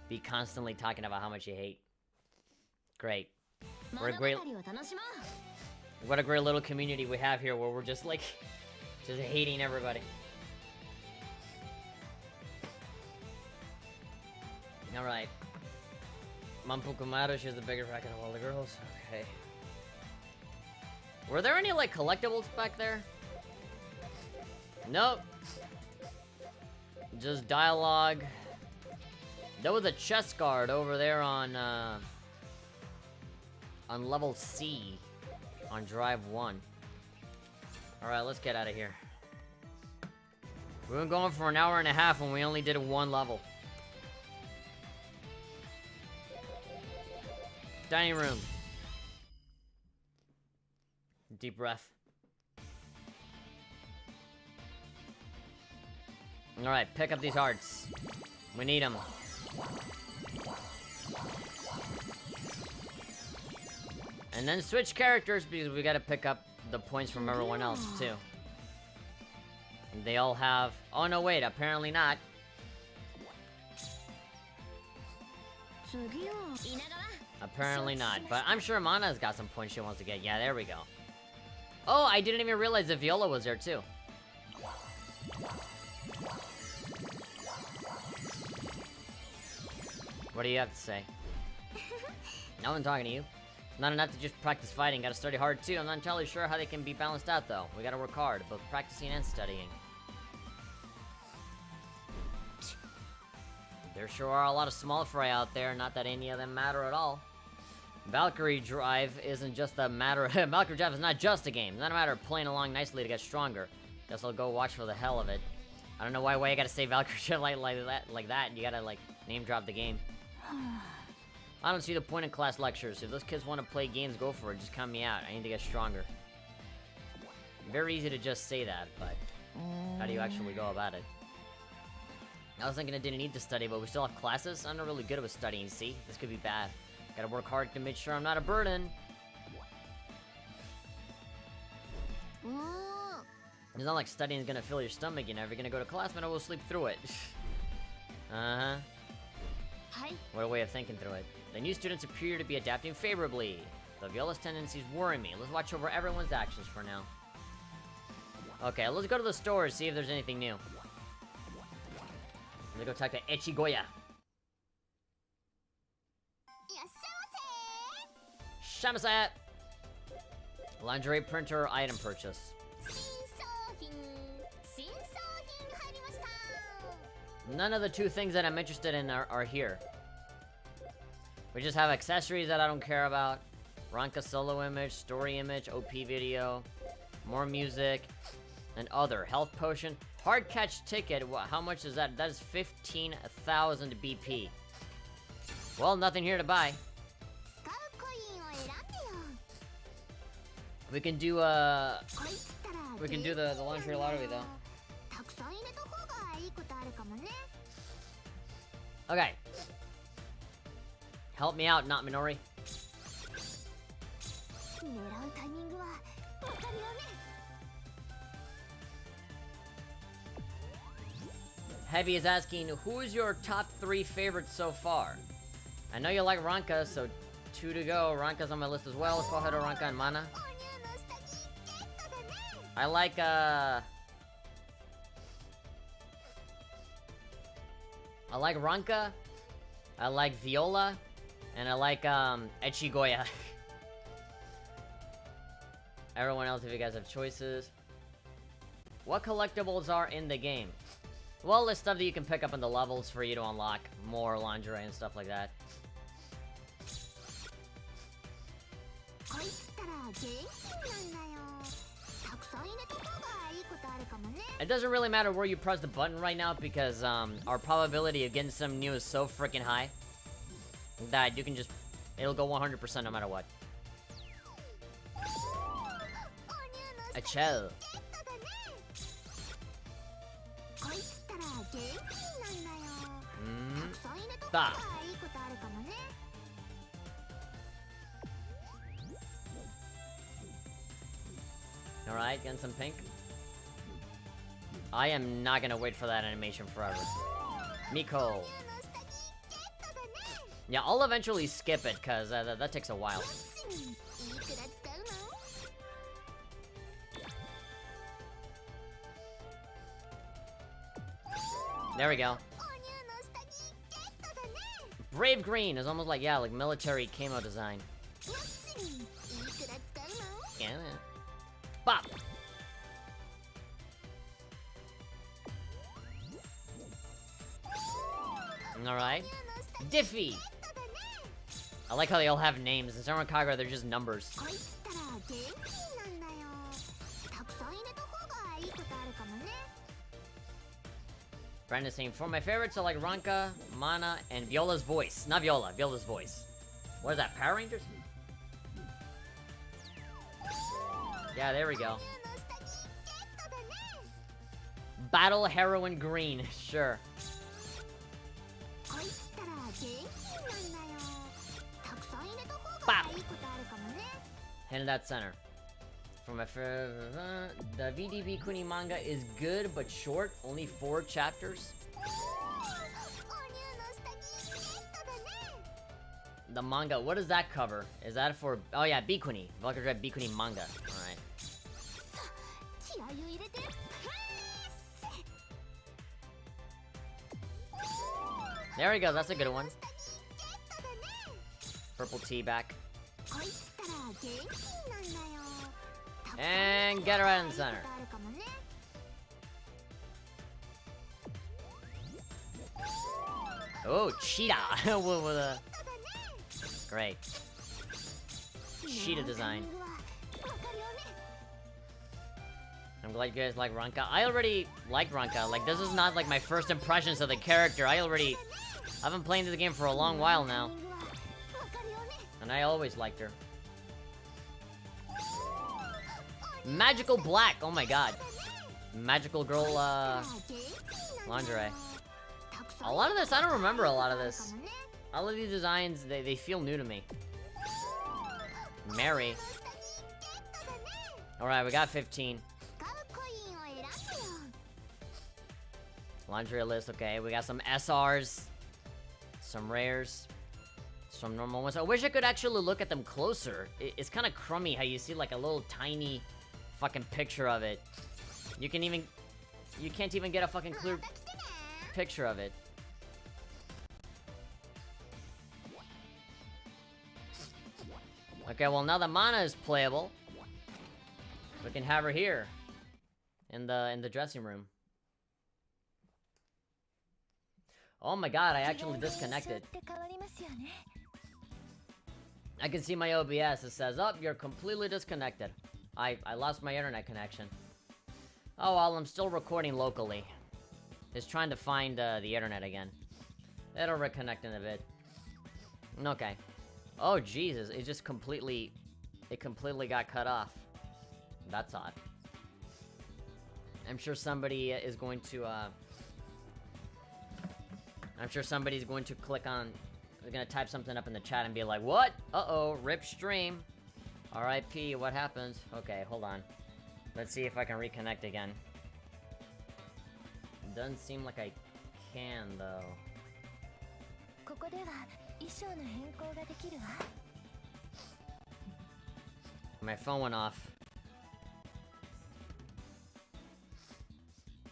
Speaker 1: be constantly talking about how much you hate. Great. What a great little community we have here where we're just like just hating everybody. Alright. Mampukumaru, she's the bigger bracket of all the girls. Okay. Were there any, like, collectibles back there? Nope. Just dialogue. There was a chest guard over there on level C. On Drive 1. Alright, let's get out of here. We've been going for an hour and a half when we only did one level. Dining room. Deep breath. Alright, pick up these hearts. We need them. And then switch characters because we gotta pick up the points from everyone else too. And they all have... Oh no, wait, apparently not. Apparently not, but I'm sure Mana's got some points she wants to get. Yeah, there we go. Oh, I didn't even realize that Viola was there too. What do you have to say? No one talking to you. Not enough to just practice fighting, gotta study hard too. I'm not entirely sure how they can be balanced out though. We gotta work hard, both practicing and studying. There sure are a lot of small fry out there, not that any of them matter at all. Valkyrie Drive isn't just a matter of... Valkyrie Drive is not just a game. It's not a matter of playing along nicely to get stronger. Guess I'll go watch for the hell of it. I don't know why you gotta say Valkyrie Drive like that. You gotta, like, name drop the game. I don't see the point in class lectures. If those kids want to play games, go for it. Just count me out. I need to get stronger. Very easy to just say that, but... How do you actually go about it? I was thinking I didn't need to study, but we still have classes? I'm not really good with studying, see? This could be bad. Gotta work hard to make sure I'm not a burden. It's not like studying is gonna fill your stomach, you know. If you're gonna go to class, man, I will sleep through it. Uh-huh. What a way of thinking through it. The new students appear to be adapting favorably. The Viola's tendencies worry me. Let's watch over everyone's actions for now. Okay, let's go to the store, see if there's anything new. Let's go talk to Echigoya. Shamasat! Lingerie printer item purchase. None of the two things that I'm interested in are here. We just have accessories that I don't care about. Ranka solo image, story image, OP video, more music, and other. Health potion. Hard catch ticket. How much is that? That is 15,000 BP. Well, nothing here to buy. We can do the lingerie lottery though. Okay. Help me out, not Minori. Heavy is asking, who is your top 3 favorites so far? I know you like Ranka, so 2 to go. Ranka's on my list as well. Let's go ahead to Ranka and Mana. I like, Ranka, I like Viola, and I like, Echigoya. Everyone else, if you guys have choices. What collectibles are in the game? Well, there's stuff that you can pick up in the levels for you to unlock more lingerie and stuff like that. It doesn't really matter where you press the button right now because our probability of getting something new is so freaking high that you can just... It'll go 100% no matter what. A chill. Stop. Alright, getting some pink. I am not gonna wait for that animation forever. Miko. Yeah, I'll eventually skip it, cause that takes a while. There we go. Brave green is almost like, yeah, like military camo design. Yeah. Bop! Alright. Diffie! I like how they all have names. In Summer Kagura, they're just numbers. Brenda's saying, for my favorites are like Ranka, Mana, and Viola's voice. Not Viola, Viola's voice. What is that, Power Rangers? Yeah, there we go. Battle Heroine Green, sure. Bop! Hit that center. For my the Bhikkhuni manga is good but short, only 4 chapters. The manga, what does that cover? Is that for, oh yeah, Bhikkhuni. Valkyrie Bhikkhuni manga. Alright. There we go, that's a good one. Purple tea back. And get her right in the center. Oh, cheetah! With a... Great. Cheetah design. I'm glad you guys like Ranka. I already like Ranka. Like, this is not like my first impressions of the character. I've been playing this game for a long while now. And I always liked her. Magical Black! Oh my god. Magical girl, lingerie. A lot of this, I don't remember a lot of this. All of these designs, they feel new to me. Mary. Alright, we got 15. Lingerie list, okay. We got some SRs. Some rares. Some normal ones. I wish I could actually look at them closer. It's kind of crummy how you see like a little tiny fucking picture of it. You can't even get a fucking clear picture of it. Okay, well now the Mana is playable. We can have her here. In the dressing room. Oh my god, I actually disconnected. I can see my OBS. It says, oh, you're completely disconnected. I lost my internet connection. Oh well, I'm still recording locally. It's trying to find the internet again. It'll reconnect in a bit. Okay. Oh Jesus, it just completely got cut off. That's odd. I'm sure somebody is going to I'm sure somebody's going to click on, they're gonna type something up in the chat and be like, what? Uh-oh, rip stream. RIP, what happened? Okay, hold on. Let's see if I can reconnect again. Doesn't seem like I can, though. My phone went off.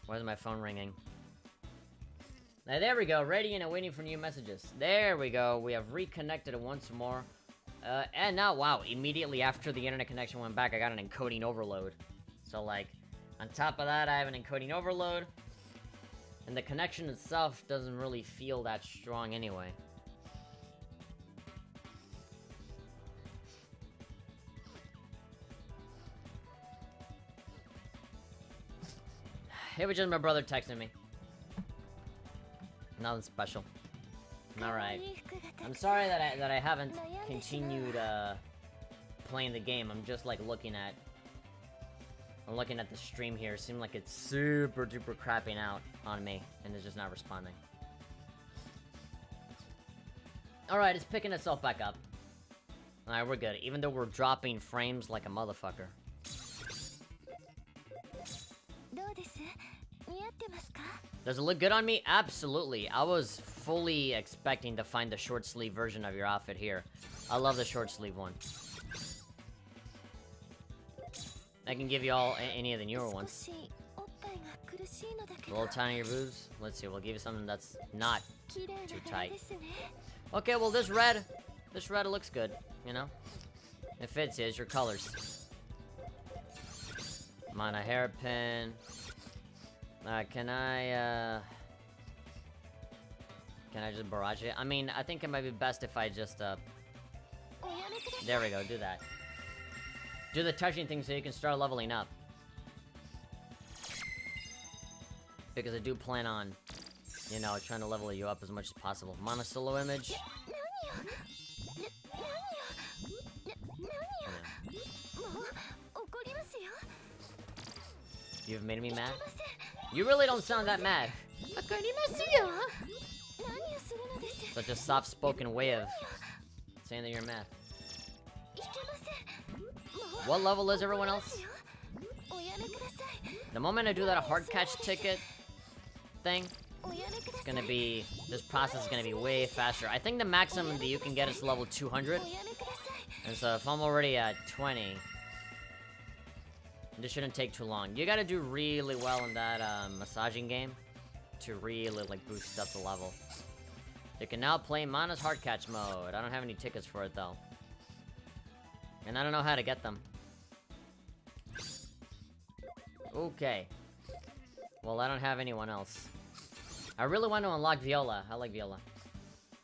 Speaker 1: Why is my phone ringing? Now, there we go, ready and waiting for new messages. There we go, we have reconnected once more. And now, wow, immediately after the internet connection went back, I got an encoding overload. So, like, on top of that, I have an encoding overload. And the connection itself doesn't really feel that strong anyway. It was just my brother texting me. Nothing special. Alright. I'm sorry that I haven't continued playing the game. I'm just like looking at I'm looking at the stream here. It seems like it's super duper crapping out on me, and it's just not responding. Alright, it's picking itself back up. Alright, we're good. Even though we're dropping frames like a motherfucker. Does it look good on me? Absolutely. I was fully expecting to find the short sleeve version of your outfit here. I love the short sleeve one. I can give you all any of the newer ones. A little tinier boobs. Let's see, we'll give you something that's not too tight. Okay, well this red looks good, you know? It fits you, it's your colors. I'm on a hairpin. Can I just barrage it? I mean, I think it might be best if I just, there we go, do that. Do the touching thing so you can start leveling up. Because I do plan on, you know, trying to level you up as much as possible. Monosolo image. You've made me mad? You really don't sound that mad. Such a soft-spoken way of saying that you're mad. What level is everyone else? The moment I do that hard catch ticket thing, it's gonna be, this process is gonna be way faster. I think the maximum that you can get is level 200. And so if I'm already at 20, this shouldn't take too long. You gotta do really well in that massaging game to really like boost up the level. You can now play Mana's hard catch mode. I don't have any tickets for it though. And I don't know how to get them. Okay. Well, I don't have anyone else. I really want to unlock Viola. I like Viola.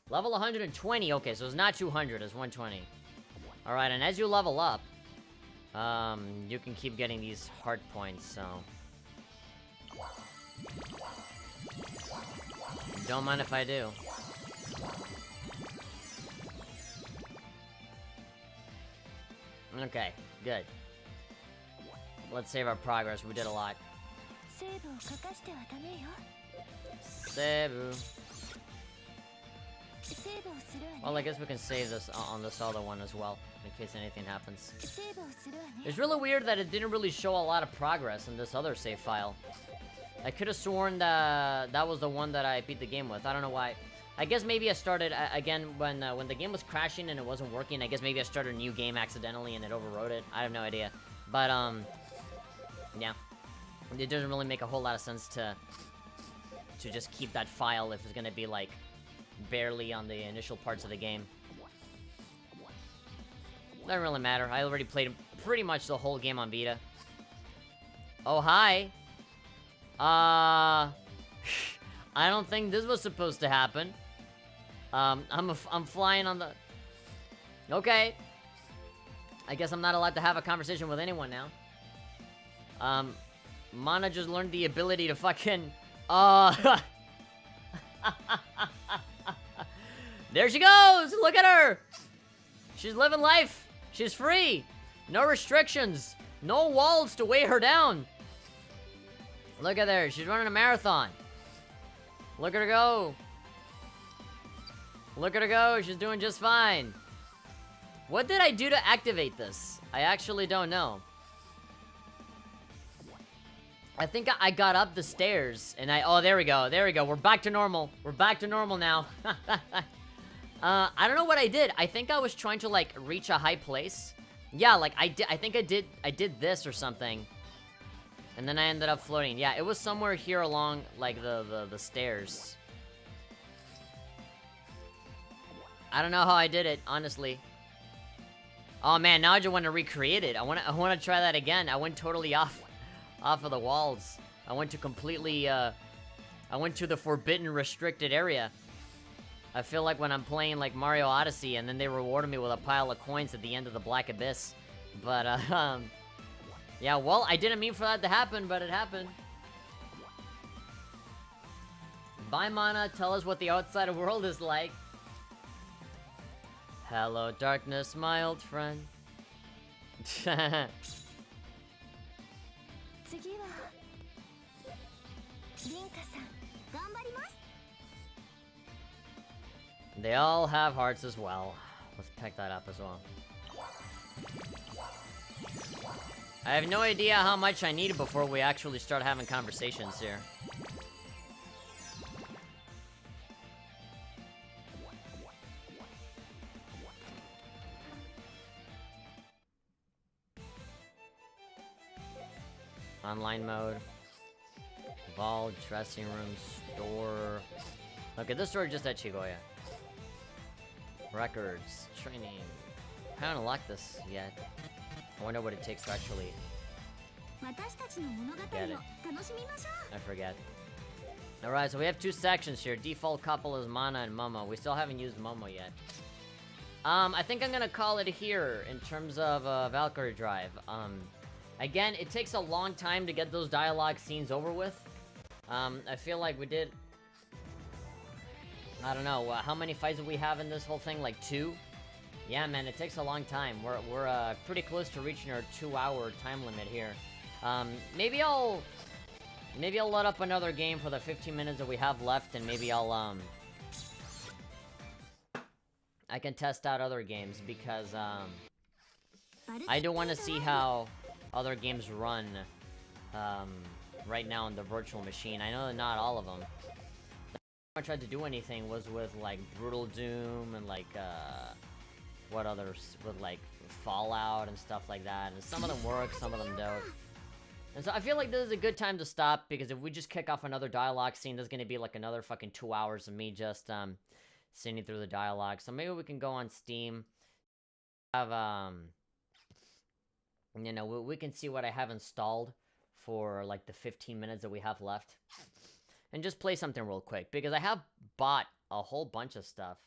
Speaker 1: Level 120. Okay, so it's not 200, it's 120. Alright, and as you level up, you can keep getting these heart points, so... Don't mind if I do. Okay, good. Let's save our progress. We did a lot. Sebu. Well, I guess we can save this on this other one as well, in case anything happens. It's really weird that it didn't really show a lot of progress in this other save file. I could have sworn that that was the one that I beat the game with. I don't know why. I guess maybe I started again when the game was crashing and it wasn't working. I guess maybe I started a new game accidentally and it overwrote it. I have no idea. But yeah, it doesn't really make a whole lot of sense to just keep that file if it's gonna be like barely on the initial parts of the game. Doesn't really matter. I already played pretty much the whole game on Vita. Oh hi. I don't think this was supposed to happen. I'm flying on the... Okay. I guess I'm not allowed to have a conversation with anyone now. Mana just learned the ability to fucking... There she goes! Look at her! She's living life. She's free. No restrictions. No walls to weigh her down. Look at her. She's running a marathon. Look at her go. Look at her go. She's doing just fine. What did I do to activate this? I actually don't know. I think I got up the stairs and oh, there we go. There we go. We're back to normal. We're back to normal now. I don't know what I did. I think I was trying to like reach a high place. Yeah, like I think I did this or something. And then I ended up floating. Yeah, it was somewhere here along like the stairs. I don't know how I did it, honestly. Oh man, now I just want to recreate it. I want to try that again. I went totally off of the walls. I went to completely I went to the forbidden restricted area. I feel like when I'm playing like Mario Odyssey and then they rewarded me with a pile of coins at the end of the Black Abyss. But yeah, well, I didn't mean for that to happen, but it happened. Bye, Mana. Tell us what the outside world is like. Hello, darkness, my old friend.
Speaker 3: 次はリンカさん頑張ります。
Speaker 1: They all have hearts as well. Let's pick that up as well. I have no idea how much I need before we actually start having conversations here. Online mode. Vault, dressing room, store. Okay, this store is just at Chigoya. Records, training. I haven't unlocked this yet. I wonder what it takes to actually get it. I forget. Alright, so we have two sections here. Default couple is Mana and Momo. We still haven't used Momo yet. I think I'm gonna call it here in terms of Valkyrie Drive. Again, it takes a long time to get those dialogue scenes over with. I feel like we did... I don't know, how many fights do we have in this whole thing? Like 2? Yeah, man, it takes a long time. We're pretty close to reaching our 2-hour time limit here. Maybe I'll load up another game for the 15 minutes that we have left, and maybe I'll, I can test out other games, because, I do want to see how other games run, right now on the virtual machine. I know that not all of them. I tried to do anything was with, like, Brutal Doom and, like, what others, with, like, Fallout and stuff like that. And some of them work, some of them don't. And so I feel like this is a good time to stop, because if we just kick off another dialogue scene, there's gonna be, like, another fucking 2 hours of me just, sitting through the dialogue. So maybe we can go on Steam, have, you know, we can see what I have installed for, like, the 15 minutes that we have left. And just play something real quick, because I have bought a whole bunch of stuff.